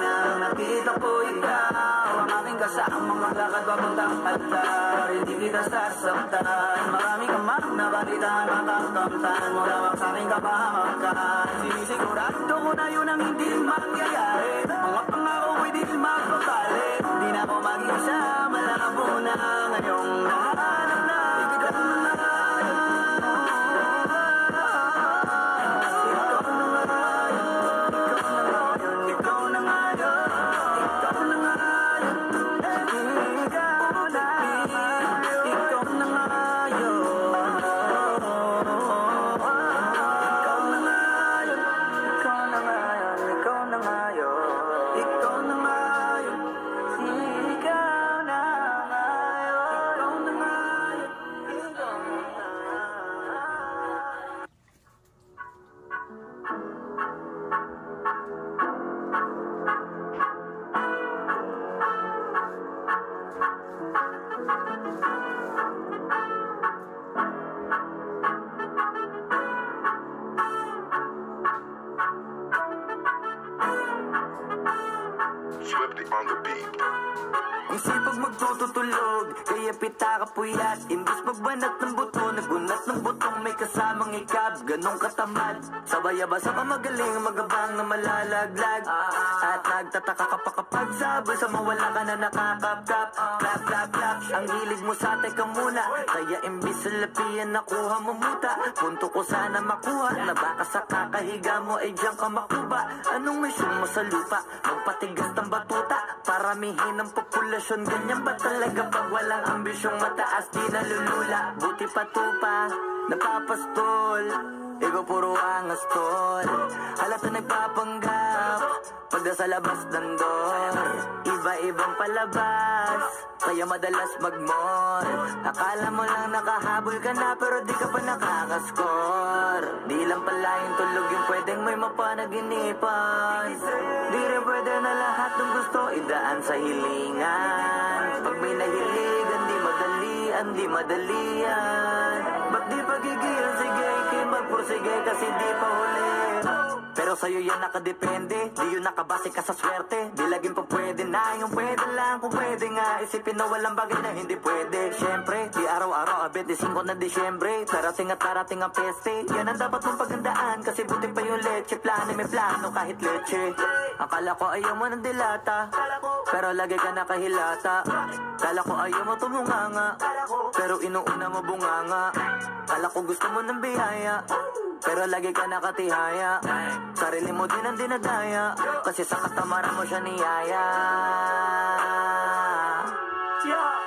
Nang nakita ko ikaw, ang aking kasamang maglakad papuntang altar. Hindi kita sasaktan, marami ka man nabalitaan, makakamtan mo lawak sa aking kapahamakan. Sinisigurado ko na yun ang hindi mangyayari. Mga pangako ko'y di magpapali. Di na ako mag-isa, malabo na ngayong nahanap na. Ikaw na nga. Ang sipag magtututulog, kaya pita ka puyat. Imbis magbanat ng buto, nagunat ng butong may kasamang ikab. Ganong katamad, sabay-abasa ka magaling, magabang na malalaglag. At nagtataka ka pa kapag sabay sa mawala ka na nakakapkap. Clap, clap, clap, ang hilig mo sa teka muna. Kaya imbis sa lapian nakuha mo muta. Punto ko sana makuha, na baka sa kakahiga mo ay diyan ka makuba. Anong mission mo sa lupa? Magpatigas ng batuta, paramihin ang populasyon. Ganyan ba talaga pag walang ambisyong mataas di nalulula? Buti pa tupa, napapastol, ikaw puro angas tol. Halata nagpapanggap, pagda sa labas ng door. Iba-ibang palabas, kaya madalas mag-mall. Akala mo lang nakahabol ka na, pero di ka pa nakakaskor. Di lang pala yung tulog yung pwedeng may mapanaginipan. Di rin pwede na lahat ng gusto idaan sa hilingan. Pag may nahiligan, di madalian. Ba't di pagigil? Sige, ikay magpursige kasi di pa huli. Pero sa'yo yan nakadepende, di yun nakabase ka sa swerte. Di laging pa pwede na, yung pwede lang kung pwede nga. Isipin na walang bagay na hindi pwede. Siyempre, di araw-araw, 25 na Disyembre. Tarating at tarating ang peste, yan ang dapat mong pagandaan. Kasi buti pa yung leche, plano may plano kahit leche. Akala ko ayaw mo ng dilata, pero lagi ka nakahilata. Kala ko ayaw mo tumunganga, pero inuuna mo bunganga. Kala ko gusto mo ng biyaya, pero lagi ka nakatihaya. Sarili mo din ang dinadaya, kasi sa katamaran mo siya niyaya.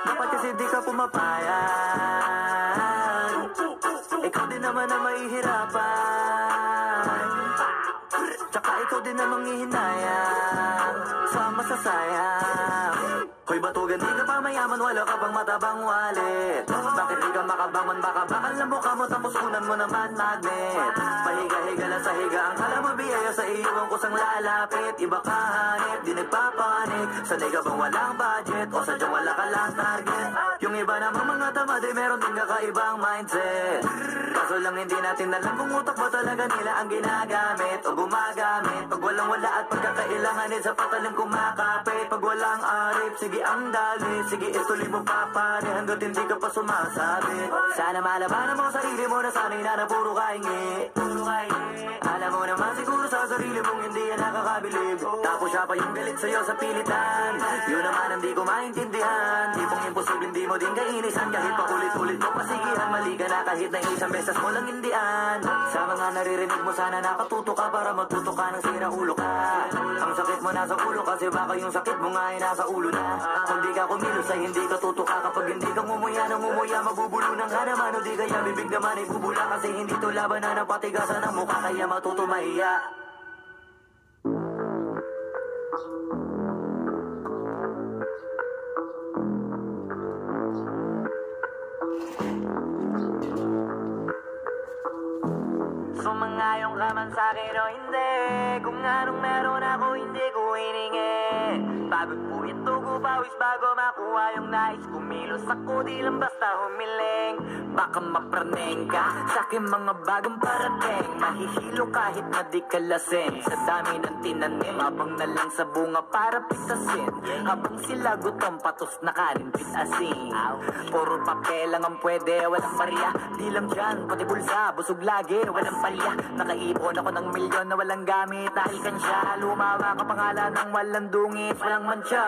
Dapat kasi di ka pumapayag, ikaw din naman ang mahihirapan. Tsaka ikaw din ang manghihinayang sa masasayang. Hoy batugan, di ka pa mayaman, wala ka pang matabang wallet. Bakit di ka makabangon, baka bakal na mukha mo, tapos unan mo naman magnet. Pahiga-higa lang sa higa, ang kala mo biyaya sa iyo ang kusang lalapit. Iba ka hanip, di nagpapanik. Sanay ka bang walang budget, o sadyang wala ka lang target? Yung iba namang mga tamad, eh meron din kakaibang mindset. Kaso lang hindi natin alam kung utak ba talaga nila ang ginagamit o gumagamit. Pag walang wala at pagkakailanganin sa patalim kumakapit. Pag walang arip, sige di ang dali. Sige, ituloy mo pa pare hanggat hindi ka pa sumasabi. Sana malabanan mo sarili mo na sana'y na puro kaingi. Alam mo naman siguro sa sarili mong hindi yan nakakabilib. Tapos siya pa yung galit sa'yo sa pilitan. Yun naman ang di ko maintindihan. Tipong imposible hindi mo din kainisan. Kahit pa ulit-ulit mo pasigihan. Mali ka na kahit na isang beses mo lang hindian. Sa mga naririnig mo sana nakatuto ka para matuto ka ng sira ulo ka. Ang sakit mo nasa ulo kasi baka yung sakit mo nga ay nasa ulo na. Kung di ka kumilos ay hindi ka tutuka. Kapag hindi ka mumuya ng mumuya mabubulunan ka naman. O di kaya bibig naman ay bubula. Kasi hindi to labanan ng patigasan ng mukha kaya matuto mahiya. Sumangayong ka man sa'kin o hindi. Kung anong meron ako hindi ko hiningi. Pagod po ito ko pawis bago makuha yung nais. Kumilos ako di lang basta humiling. Baka mapraneng ka sa'kin mga bagong parating. Mahihilo kahit na di ka lasing. Sa dami ng tinanim habang na lang sa bunga para pitasin. Habang sila gutom patos na kanin pitasin. Puro papel lang ang pwede walang Maria. Di lang dyan pati bulsa busog lagi walang palya. Nakaipon ako ng milyon na walang gamit. Nahikan siya lumawa ka pangalan ng walang dungit walang mancha.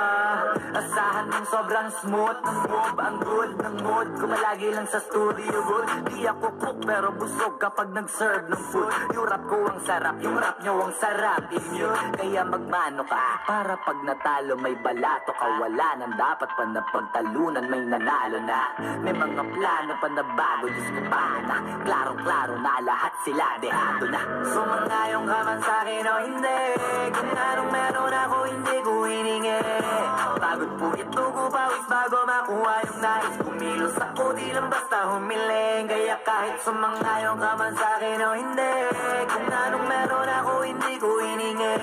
Asahan ng sobrang smooth ng move ang good ng mood. Kumalagi lang sa studio good. Di ako cook pero busog kapag nag-serve ng food. Yung rap ko ang sarap, yung rap nyo ang sarap. Immune, kaya magmano ka para pag natalo may balato ka. Wala nang dapat pa na pagtalunan may nanalo na. May mga plano pa na bago Diyos ko pa na. Klaro-klaro na lahat sila dehado na. Sumangayong ka man sa'kin o hindi. Kung anong meron ako hindi ko hiningi. Pagod po ito ko pawis bago makuha yung nais. Kumilos ako di lang basta humiling. Kaya kahit sumangayong ka man sa'kin o hindi. Kung anong meron ako hindi ko hiningi.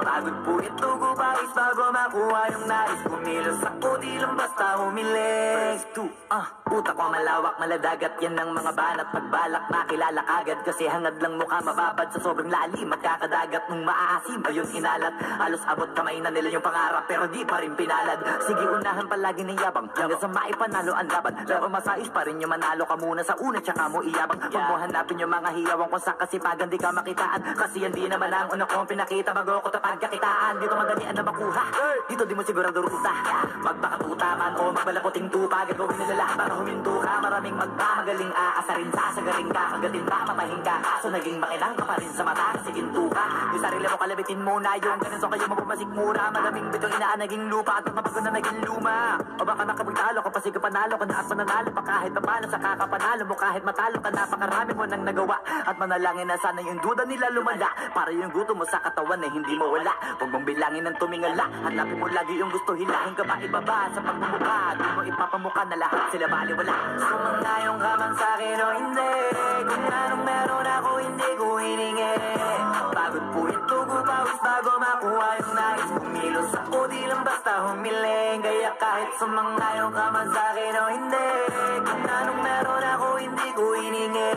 Pagod po ito ko pawis bago makuha yung nais. Kumilos ako di lang basta humiling. Utak ko malawak maladagat yan ng mga banat. Pagbalak nakilala kagad kasi hangad lang mukha mababad sa sobrang lalim. Magkakadagat nung maaasim ayun inalat. Halos abot kamay na nila yung pangarap pero di pa rin pinalad. Sige unahan palagi ng yabang hanggang sa maipanalo ang laban. Pero masais pa rin yung manalo ka muna sa una tsaka mo iyabang. Huwag mo hanapin yung mga hiyawang kung sa kasipagan di ka makitaan. Kasi yan di naman ang una kong pinakita bago ko tapagkakitaan. Dito madalian na makuha. Dito di mo sigurado ruta. Magbakatuta man o magbalakoting tupa. Gagawin nila lahat para huminto ka. Maraming magmamagaling aasarin sasagaring ka. Hanggatin pa mamahing ka. Kaso naging makinang ka pa rin sa mata kasi ginto ka. Yung sarili mo kalabitin muna yung ganito kayo mapumasik mura. Maraming bitong inaan naging lupa at mabago na naging luma. O baka nakapagtalo ka pa sige panalo ka na at mananalo pa kahit papalo sa kakapanalo mo kahit matalo ka napakarami mo nang nagawa. At manalangin na sana yung duda nila lumala para yung gusto mo sa katawan na hindi mawala. Huwag mong bilangin ng tumingala. Hanapin mo lagi yung gusto hilahin ka ba ibaba sa pagmumukha. Di mo ipapamukha na lahat sila baliwala. Sumangayong ka man sa'kin o hindi. Kung anong meron ako hindi ko hiningi. Pagod po ito ko pawis bago makuha yung nais. Kumilos ako di lang basta humiling. Kaya kahit sumangayong ka man sa'kin o hindi. Kung anong meron ako hindi ko hiningi.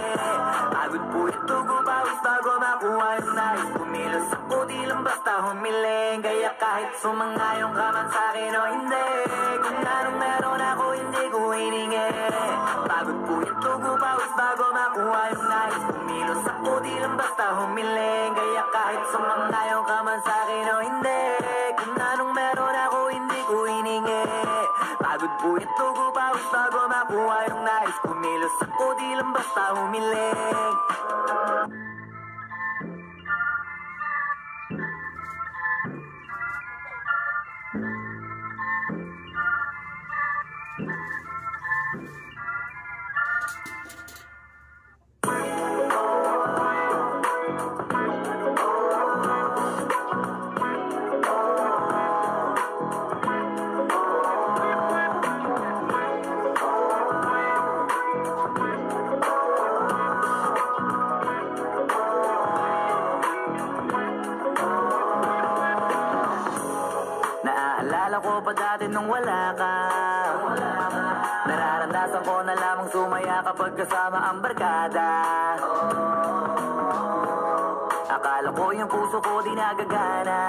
Pagod po ito ko pawis bago makuha yung nais. Kumilos ako di lang basta humiling. Kaya kahit sumangayong ka man sa'kin o hindi. Kung anong meron ako hindi ko hiningi. Pagod po ito ko pawis bago makuha yung nais. Kumilos ako di lang basta humiling. Kaya kahit sumangayong ka man sa'kin o hindi. Kung anong meron ako hindi ko hiningi. Pagod po ito ko pawis bago makuha yung nais. Kumilos ako di lang basta humiling. Naaalala ko pa dati nung wala ka. Nararanasan ko na lamang sumaya kapag kasama ang barkada. Akala ko yung puso ko di nagagana.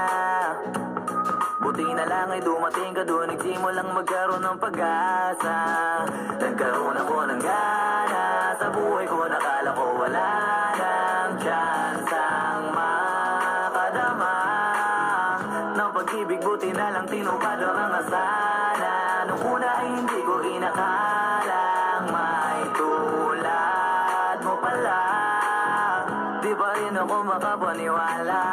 Buti na lang ay dumating ka doon, nagsimulang magkaroon ng pag-asa. Nagkaroon ako ng gana sa buhay ko, nakala ko wala nang tsansang makadama ng pag-ibig. Buti na lang tinupad ang asana. Nung una ay hindi ko inakalang may tulad mo pala. Di pa rin ako makapaniwala.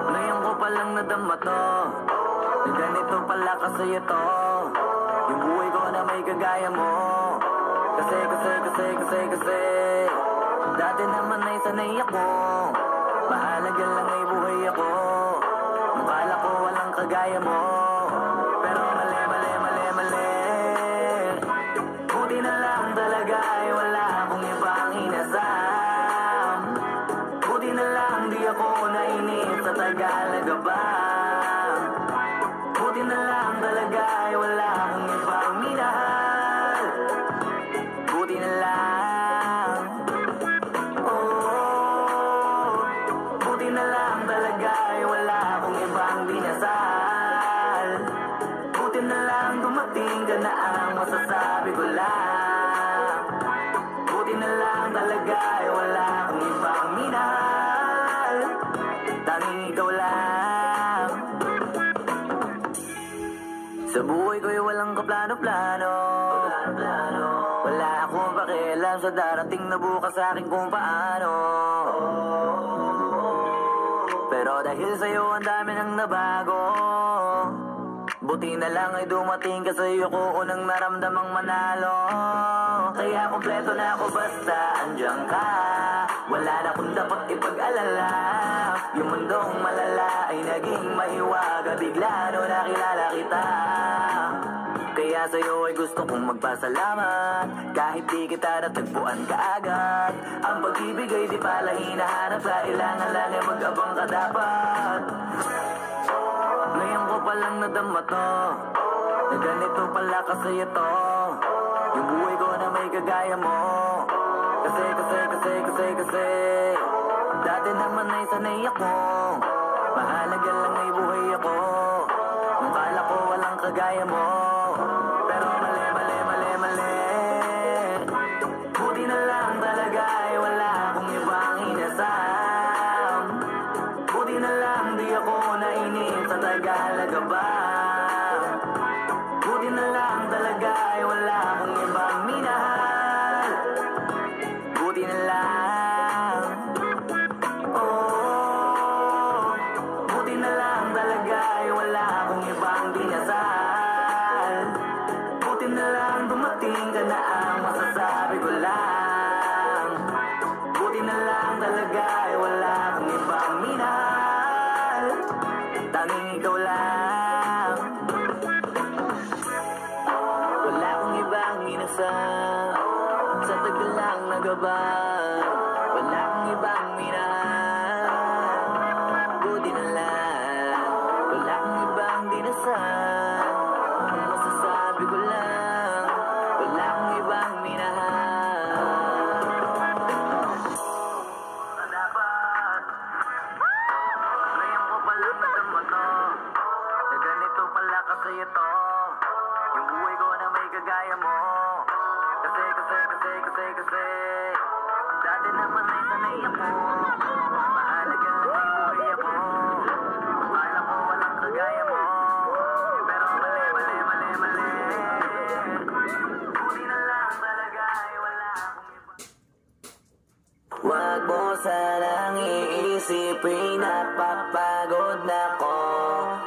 Ngayon ko palang nadama to, na ganito pala kasi ito, yung buhay ko na may kagaya mo. Kasi dati naman ay sanay ako, mahalaga lang ay buhay ako. Mukala ko walang kagaya mo, pero mali. Buti na lang talaga ay wala akong ibang inasam. Buti na lang di ako nainip sa Tagalaga ba. Buti na lang talaga ay wala akong ibang minahal. Buti na lang. Oh, buti na lang talaga ay wala akong ibang dinasal. Buti na lang dumating ka na ang masasabi ko lang. Buti na lang talaga ay wala akong ibang minahal. Tanging ikaw lang. Sa buhay ko'y walang kaplano-plano. Wala akong pakialam sa darating na bukas sa akin kung paano. Pero dahil sa'yo ang dami nang nabago. Buti na lang ay dumating ka sa'yo ko unang naramdamang manalo. Kaya kompleto na ako basta andyan ka. Wala na kung dapat ipag-alala. Yung mundong malala ay naging mahiwaga bigla no nakilala kita. Kaya sa'yo ay gusto kong magpasalamat. Kahit di kita natagpuan kaagad. Ang pag-ibig ay di pala hinahanap. Kailangan lang ay mag-abang ka dapat. Ngayon ko palang nadama to, na ganito pala kasi ito, yung buhay ko na may kagaya mo. Kasi dati naman ay sanay ako, mahalaga lang ay buhay ako. Nung kala ko walang kagaya mo, pero mali. Buti na lang talaga ay wala akong ibang inasam. Buti na lang di ako nainip sa Tagalaga ba. Buti na lang talaga ay wala akong ibang minahal. Buti na lang. Oh, buti na lang talaga ay wala akong ibang dinasal. Buti na lang dumating ka na ang masasabi ko lang. Buti na lang talaga ay wala akong ibang minahal. Tanging ikaw lang. Wala akong ibang inasal sa tagal lang nagabang. Wala akong ibang minahal. Buti na lang. Wala akong ibang dinasal. Ang masasabi ko lang, wala akong ibang minahal. Dapat ngayon ko palang nadama to, na ganito pala kasi ito, yung buhay ko na may kagaya mo. Kasi dati naman ay sanay ako, mahalaga lang ay buhay ako. Akala ko walang kagaya mo, pero mali. Buti na lang talaga ay wala akong iba. Wag mo sanang iisipin napapagod na ko.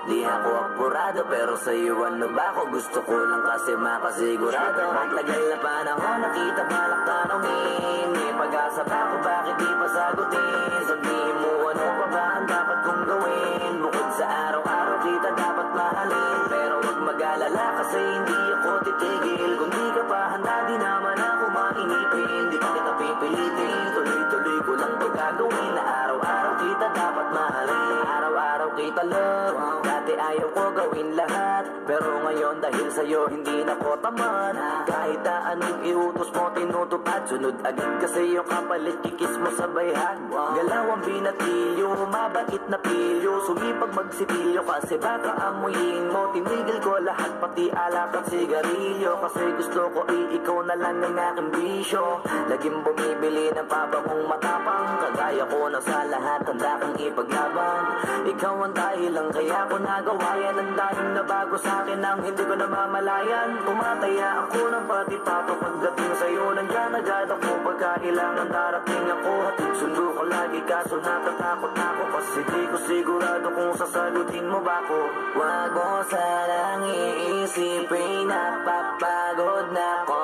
Di ako apurado pero sa'yo ano ba ako? Gusto ko lang kasi makasigurado. Matagal na panahon nakita balak tanongin. May pag-asa ba ako bakit di pa sagutin? Sabihin mo ano pa ba ang dapat kong gawin? Bukod sa araw-araw kita dapat mahalin. Pero huwag mag-alala kasi hindi ako titigil. Kung di ka pa handa di naman ako mainipin. Di pa kita pipilitin, tuloy-tuloy ko lang ito gagawin. Na araw-araw kita dapat mahalin. Araw-araw kita love, dati ayaw ko gawin lahat. Pero ngayon dahil sa'yo hindi na ko tamad. Kahit na anong iutos mo tinutupad. Sunod agad kasi yung kapalit kikis mo sa bayhan. Galaw ang binatilyo, mabait na pilyo. Sumipag magsipilyo kasi baka amuyin mo. Tinigil ko lahat pati alak at sigarilyo. Kasi gusto ko ikaw na lang ang aking bisyo. Laging bumibili ng pabangong matapang. Kagaya ko na sa lahat handa kang ipaglaban. Ikaw ang dahilan kaya ko nagawa yan. Ang daming na bago sa akin ang hindi ko namamalayan. Tumataya ako ng pati-pato pagdating sa'yo. Nandiyan agad ako pagkailangan darating ako. Hatid sundo ko lagi kaso natatakot ako. Kasi di ko sigurado kung sasagutin mo ba ko. Wag mo sanang iisipin napapagod na ako.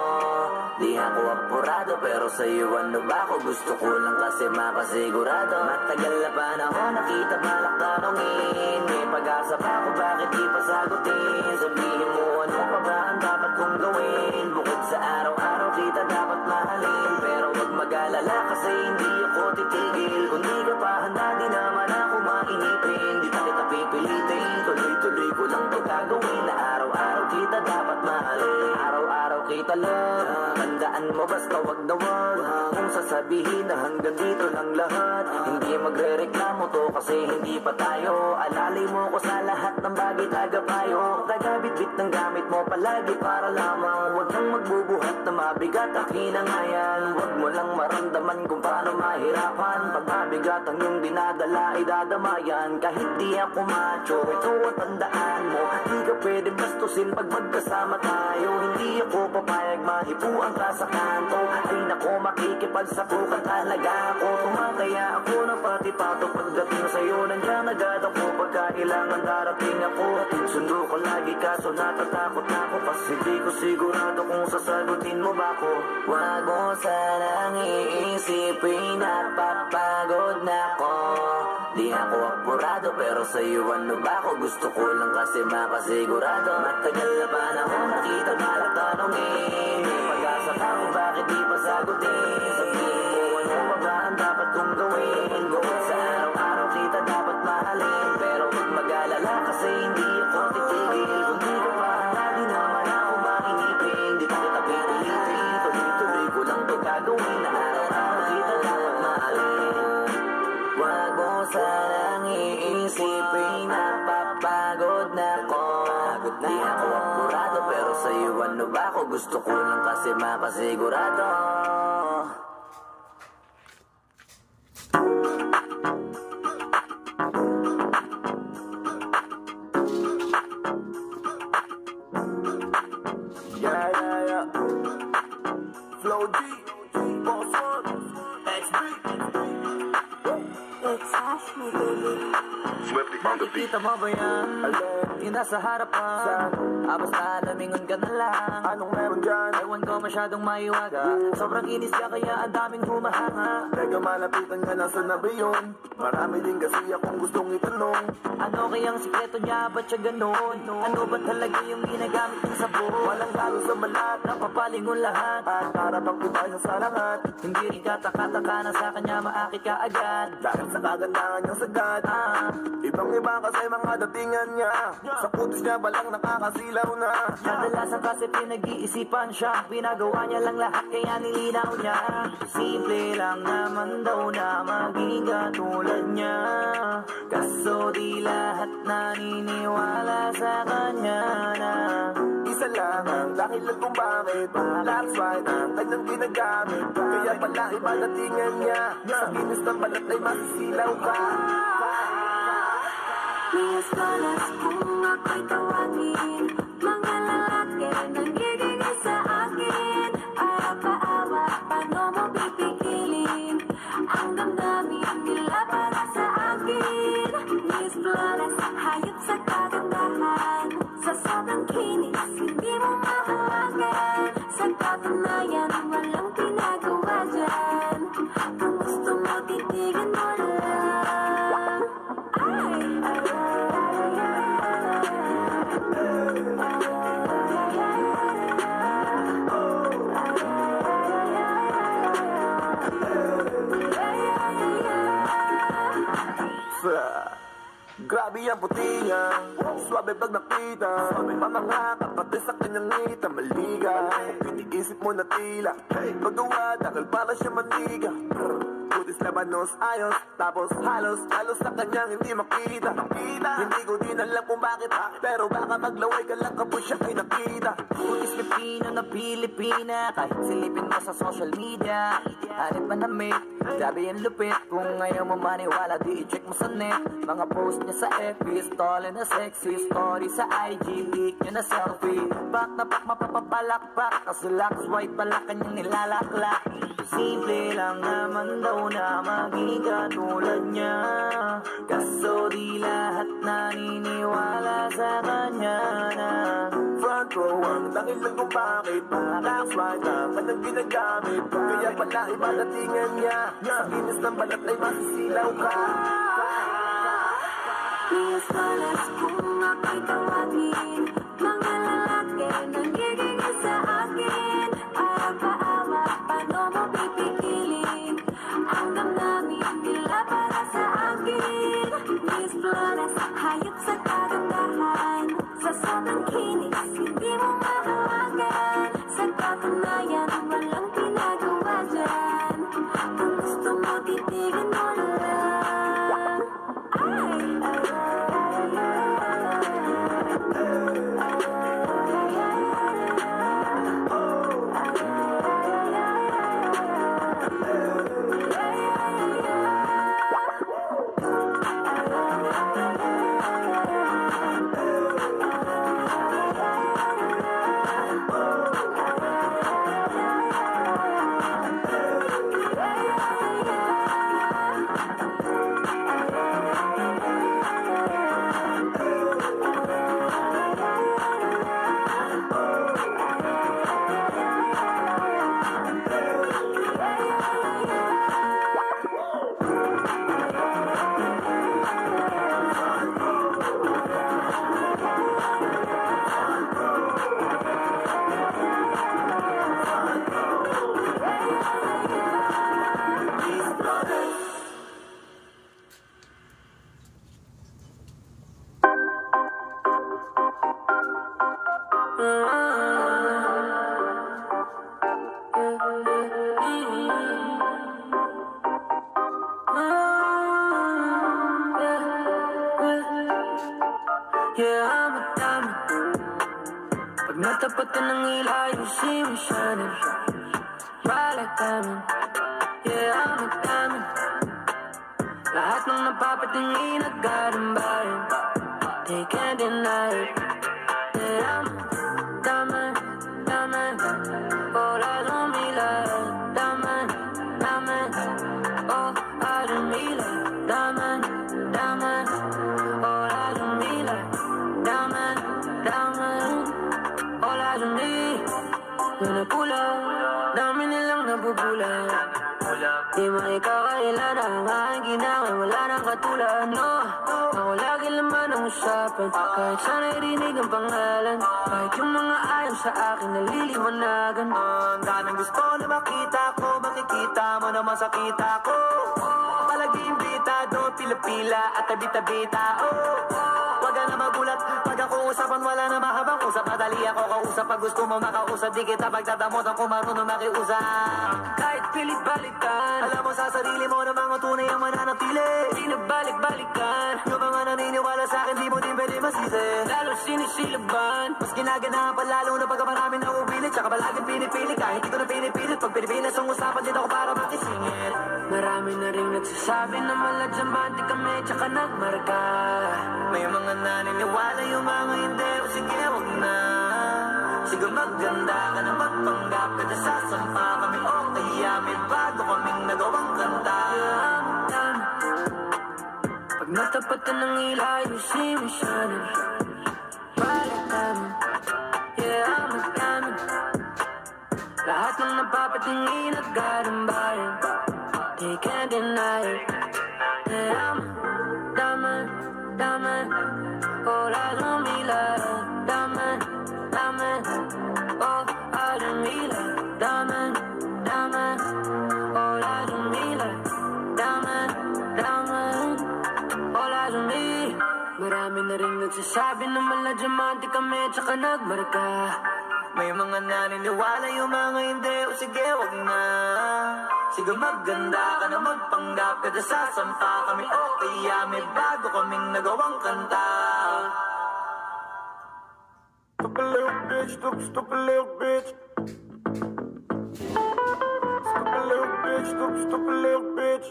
Di ako apurado pero sa'yo ano ba ako. Gusto ko lang kasi makasigurado. Matagal na panahon nakita balak tanongin. May pag-asa pa ako bakit di pa sagutin. Sabihin mo ano pa ba ang dapat kong gawin. Bukod sa araw-araw kita dapat mahalin. Pero wag mag-alala kasi hindi ako titigil. Kung di ka pa handa di naman ako mainipin. Di pa kita pipilitin. Tuloy-tuloy ko lang to gagawin. Na araw-araw kita dapat mahalin. Araw-araw kita love. Tandaan mo basta wag na wag. Kung sasabihin na hanggang dito lang lahat. Hindi magre-reklamo to kasi hindi pa tayo. Alalay mo ko sa lahat ng bagay tagapayo. Tagabit-bit ng gamit mo palagi para lamang. Huwag kang magbubuhat na mabigat akin ang ayan. Huwag mo lang maramdaman kung paano mahirapan. Pag mabigat ang iyong dinadala idadamayan. Kahit di ako macho ito at tandaan mo. Di ka pwede bastusin pag magkasama tayo. Hindi ako papayag mahipuan ka sa kanto. Ay nako makikipagsapukan talaga ako. Tumataya ako ng pati-pato pagdating sa'yo. Nandiyan agad ako pagkailangan darating ako. Hatid sundo ko lagi kaso natatakot ako. Kasi di ko sigurado kung sasagutin mo ba ko. Wag mo sanang iisipin napapagod na ako. Di ako apurado pero sa'yo ano ba ako. Gusto ko lang kasi makasigurado. Matagal na panahon nakita balak tanongin. May pag-asa ka kung bakit di pa sagutin. Sabihin mo ano pa ba ang dapat kong gawin. Bukod sa araw-araw kita dapat mahalin. Pero huwag mag-alala kasi hindi ako titigil. Kung di ka pa handa di naman ako mainipin. Di pa kita pipilitin. Tuloy-tuloy ko lang to gagawin. Na araw-araw kita dapat mahalin. Wag mo sanang iisipin napapagod na ako. Di ako apurado pero sa'yo ano ba ako. Gusto ko lang kasi makasigurado. Yeah. Flow G, Boss One, XB. It's Ashley, baby. Makikita mo ba yan? Yung nasa harapan basta lamingon ka na lang. Anong meron dyan? Ewan ko masyadong maiwaga. Sobrang inis ka kaya ang daming humahanga. Teka malapitan ka na sa nabi yun. Marami din kasi akong gustong itanong. Ano kayang sikreto niya? Ba't siya ganon? Ano ba talaga yung ginagamit ng sabon? Walang lalo sa balat. Napapalingon lahat. At para bang kita sa lahat. Hindi rin kataka-taka na sa kanya maakit ka agad. Dahil sa kagandahan niyang sagad. Ibang-iba kasi mga datingan niya. Sa putis niya balang nakakasilaw na. Kadalasan kasi pinag-iisipan siya. Pinagawa niya lang lahat kaya nilinaw niya. Simple lang naman daw na maging katulad niya. Kaso di lahat naniniwala sa kanya na Isa lang ang dahilan kung bakit. That's right, ang kanyang ginagamit. Kaya pala iba datingan niya. Sa kinis ng balat ay masisilaw ka. Miss Donas, kung ako'y tawagin, mga lalaki nanggigigil sa akin. Paawa, paano mo pipigilin ang damdamin nila para sa akin? Miss Donas, hayop sa kagandahan. Sa sobrang kinis, hindi mo mahawagan. Sa katunayan, walang pinagawa dyan. Kung gusto mo, titigan mo lang. Grabe ang puti niya, swabe pag nakita. Mamangakap pati sa kanyang ngita, maligay. Iniisip mo na tila, magawa dahil para siya maniga. Putis labanos ayos, tapos halos sa kanyang hindi makita. Hindi ko din alam kung bakit, pero baka maglaway ka lang kapag siya ay nakita. Putis Pilipino na Pilipina, kahit silipin mo sa social media. Hanip man na mate, grabe yung lupit. Kung ngayon mo maniwala, di i-check mo sa net. Mga post niya sa FB, stolen na sexy. Story sa IG, leak niya na selfie. Pak na pak mapapapalakpak, kasi lax white pala kanyang nilalaklak. Simple lang naman daw na maging katulad niya, kaso di lahat naniniwala sa kanya na Front row ang tangin lang kung bakit. Lax right lang kanyang ginagamit. Kaya pala iba datingan niya, sa kinis ng balat ay masisilaw ka. Please malas kung ako'y tawagin. Mga lalaki nangiging sa akin. Awa-awa, paano mo pipigilin ang damdamin nila para sa akin? Miss Flores, hayop sa kagandahan. Sa sobrang kinis, hindi mo mahawagan. Sa katunayan, walang pinagawa dyan. Kung gusto mo, titigan mo na lang. Yeah, I'm a diamond. Pag natapat ka ng ilaw, you see me shining bright like diamond. Yeah, I'm a diamond. Lahat ng napapatingin nagkarambayan, they can't deny it. Yeah, I'm a diamond, diamond. All eyes on me like diamond, diamond. All eyes on me like diamond, diamond. All eyes on me like diamond, diamond. All eyes on me. Yung napula, dami nilang nabubula. Di makikakailan ang aking ginawa, wala nang katulad, no. Ako lagi laman ang usapan, kahit sana'y rinig ang pangalan. Kahit yung mga ayaw sa akin naliliwanagan. Ang daming gusto na makita ko, makikita mo naman sa kita ko. Palagi imbitado, pila-pila at tabi-tabita, oh. Wag ka na magulat, pag ako usapan wala na mahabang usap. Madali ako kausap, pag gusto mo makausap, di kita pagdadamot ang kumarunong makiusap. Kahit pilit balikan, alam mo sa sarili mo na mga tunay ang mananatili. Di na balik-balikan, yung mga naniniwala sa akin di mo din pwede masisi. Lalo sinisilaban, mas ginaganapan lalo na pagka marami na uwilit. Tsaka palaging pinipili, kahit di ko na pinipilit. Pag Pilipinas ang usapan, dito ako para makisingit. Marami na rin nagsasabi na maladyambante kami, tsaka nagmarka. May mga naniniwala, yung mga hindi, o sige wag na. Sige maganda ka na magpanggap, kada sasampa kami o kaya may bago kaming nagawang kanta. Pag natapat ka ng ilaw, you see me shining bright like diamond. Yeah, I'm a diamond. Lahat ng napapatingin nagkarambayan, they can't deny it. Yeah, I'm a diamond, diamond. All eyes on me like diamond, diamond. All eyes on me like diamond, diamond. All eyes on me like diamond, diamond. All eyes on me. Marami na rin nagsasabi na maladyamante kami tsaka nagmarka. May mga naniniwala, yung mga hindi, o sige wag na. Sige maganda ka na magpanggap, kada sasampa kami o kaya may bago kaming nagawang kanta. Stop a little bitch, stop a little bitch. Stop a little bitch, stop a little bitch.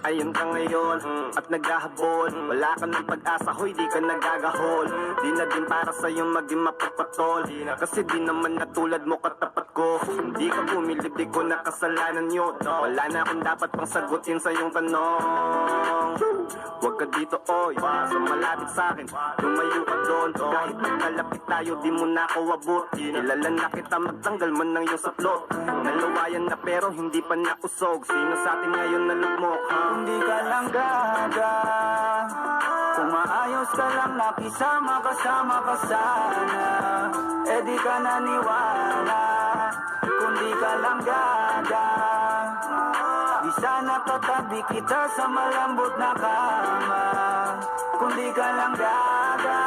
Ayun ka ngayon, at naghahabol. Wala ka ng pag-asa, hoy di ka nagagahol. Di na din para sa'yo maging mapagpatol. Kasi di naman natulad mo katapat ko. Hindi ka bumilib, di ko nakasalanan yun. Wala na akong dapat pang sagutin sa iyong tanong. Huwag ka dito, oy, so malapit sa'kin. Lumayo ka doon, kahit magkalapit tayo, di mo na ako abot. Kilala na kita, magtanggal man ng iyong saplot. Nalawayan na pero hindi pa nausog. Sino sa atin ngayon nalugmok, ha? Hindi ka lang gaga. Kung maayos ka lang nakisama kasama ka sana, eh di ka naniwala. Kung di ka lang gaga, di sana katabi kita sa malambot na kama. Kung di ka lang gaga.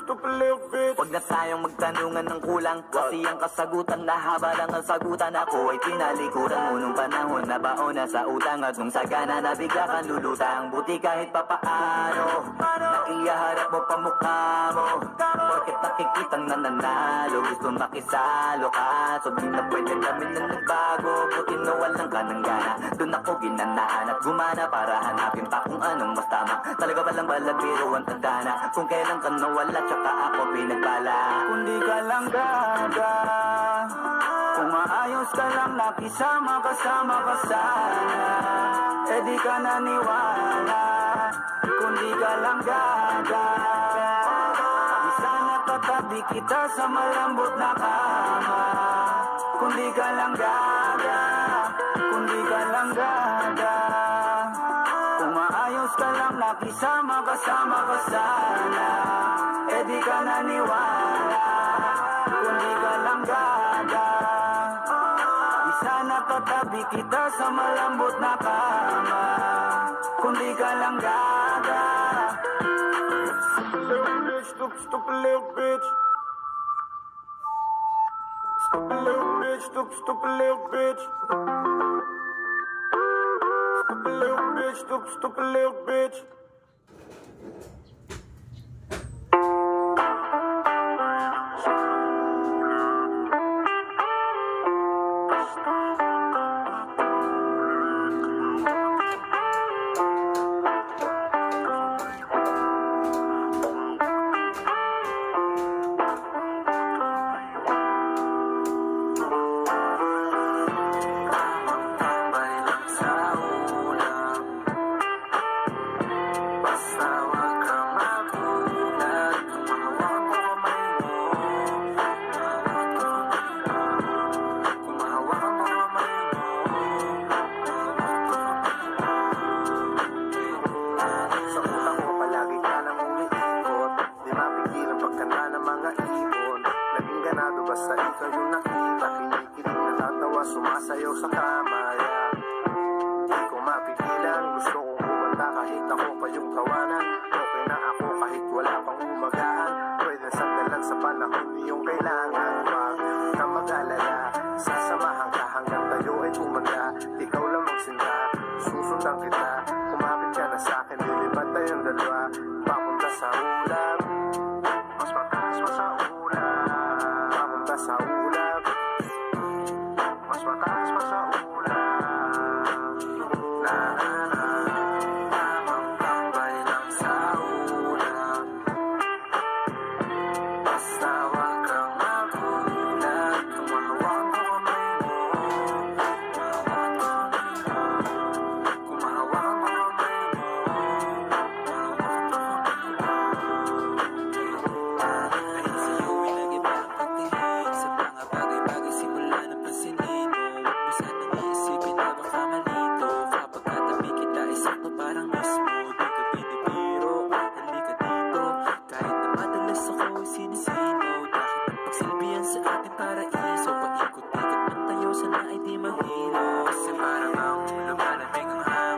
Stop a little bit. Huwag na tayong magtanungan ng kulang, kasi ang kasagutan na haba lang ang sagutan. Ako ay tinalikuran mo nung panahon na baon na sa utang. At nung sagana na bigla kang lulutang. Buti kahit papaano naiyaharap mo pa mukha mo. Porket nakikitang nananalo, gusto makisalo ka. So di na pwede kami na nagbago. Buti na walang ka ng gana. Doon ako ginanaan at gumana para hanapin pa kung anong mas tama. Talaga palang balabiro ang tandana. Kung kailan ka nawala tsaka ako pinagbala. Kung di ka lang gaga, kung maayos ka lang nakisama kasama ka sana, eh di ka naniwala. Kung di ka lang gaga, di sana katabi kita sa malambot na kama. Kung di ka lang gaga, kung di ka lang gaga, kung maayos ka lang nakisama kasama ka sana, eh di ka naniwala. Kung di ka lang gaga, di sana katabi kita sa malambot na kama. Kung di ka lang gaga. Stop a little bitch. Stop a little bitch, stop a little bitch. Stop a little bitch, stop a little bitch. Sumasayaw sa kamaya, di ko mapigilan. Gusto kong kumanta kahit ako pa yung tawanan. Okay na ako kahit wala pang umagahan. Pwede sandalan sa panahon niyong kailangan. Huwag ka mag-alala, sasamahan ka hanggang tayo ay tumanda. Ikaw lang magsinta, susundan kita. Kumapit ka na sa'kin, lilipad tayong dalawa. Papunta sa ulap, mas mataas pa sa ulap. Papunta sa ulap, mas mataas pa sa ulan. La la la, tamang tambay lang sa ulan. Basta wag kang magulat, kumahawak mo kamay mo. Kumahawak mo kamay mo. Ayun sa'yo ay nag-iba ang pagtingin sa mga bagay-bagay simula ng pansinin. Sanang iisipin na baka malito. Kapag katabi kita ay sakto parang mismo. Di ka pinipiro, halika dito. Kahit na madalas ako ay sinisino. Bakit ang pagsilbihan sa ating paraiso? Paikot-ikot man tayo, sana ay di mahilo. Kasi parang ang lumalamig ang hangin.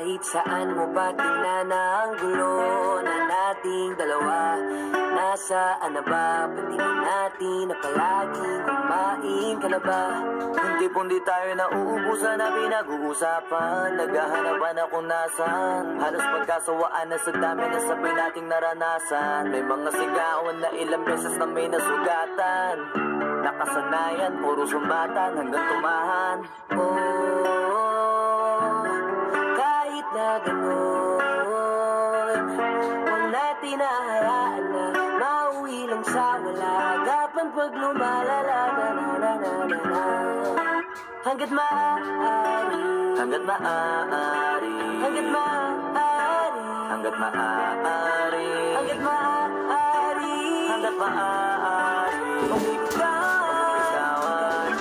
Kahit saan mo ba tingnan ang gulo na nating dalawa. Nasaan na ba? Patingin natin na palaging kumain ka na ba? Hindi pong di tayo nauubusan na pinag-uusapan. Naghahanapan na kung nasan. Halos magkasawaan na sa dami na sabay nating naranasan. May mga sigawan na ilang beses na may nasugatan. Nakasanayan, puro sumbatan hanggang tumahan. Kahit na gano'n, huwag natin nahayaan na mauwi lang sa wala. Agapan pag lumalala na na na na na na. Hanggat maaari, Hanggat maaari, hanggat maaari, hanggat maaari, hanggat maaari, hanggat maaari. Bitawan,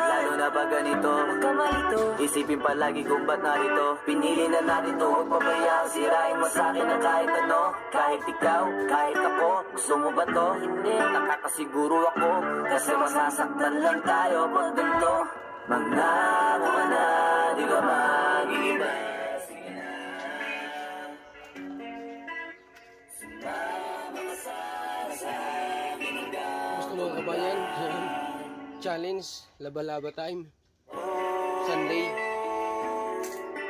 Lalo na pag ganito, kamalito. isipin palagi kung ba't narito. Pinili na natin to, huwag pabayaan. Sirain mo sa'kin na kahit ano. Kahit ikaw, kahit ako. Gusto mo ba to? Hindi, nakakasiguro ako. Kasi masasaktan lang tayo pag ganito. Mangako ka na, di ka mag-iba. Sige na. Sumama ka sana sa akin hanggang Gusto mga kabayan, challenge, laba-laba time. Sunday.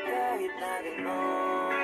kahit na gano'n.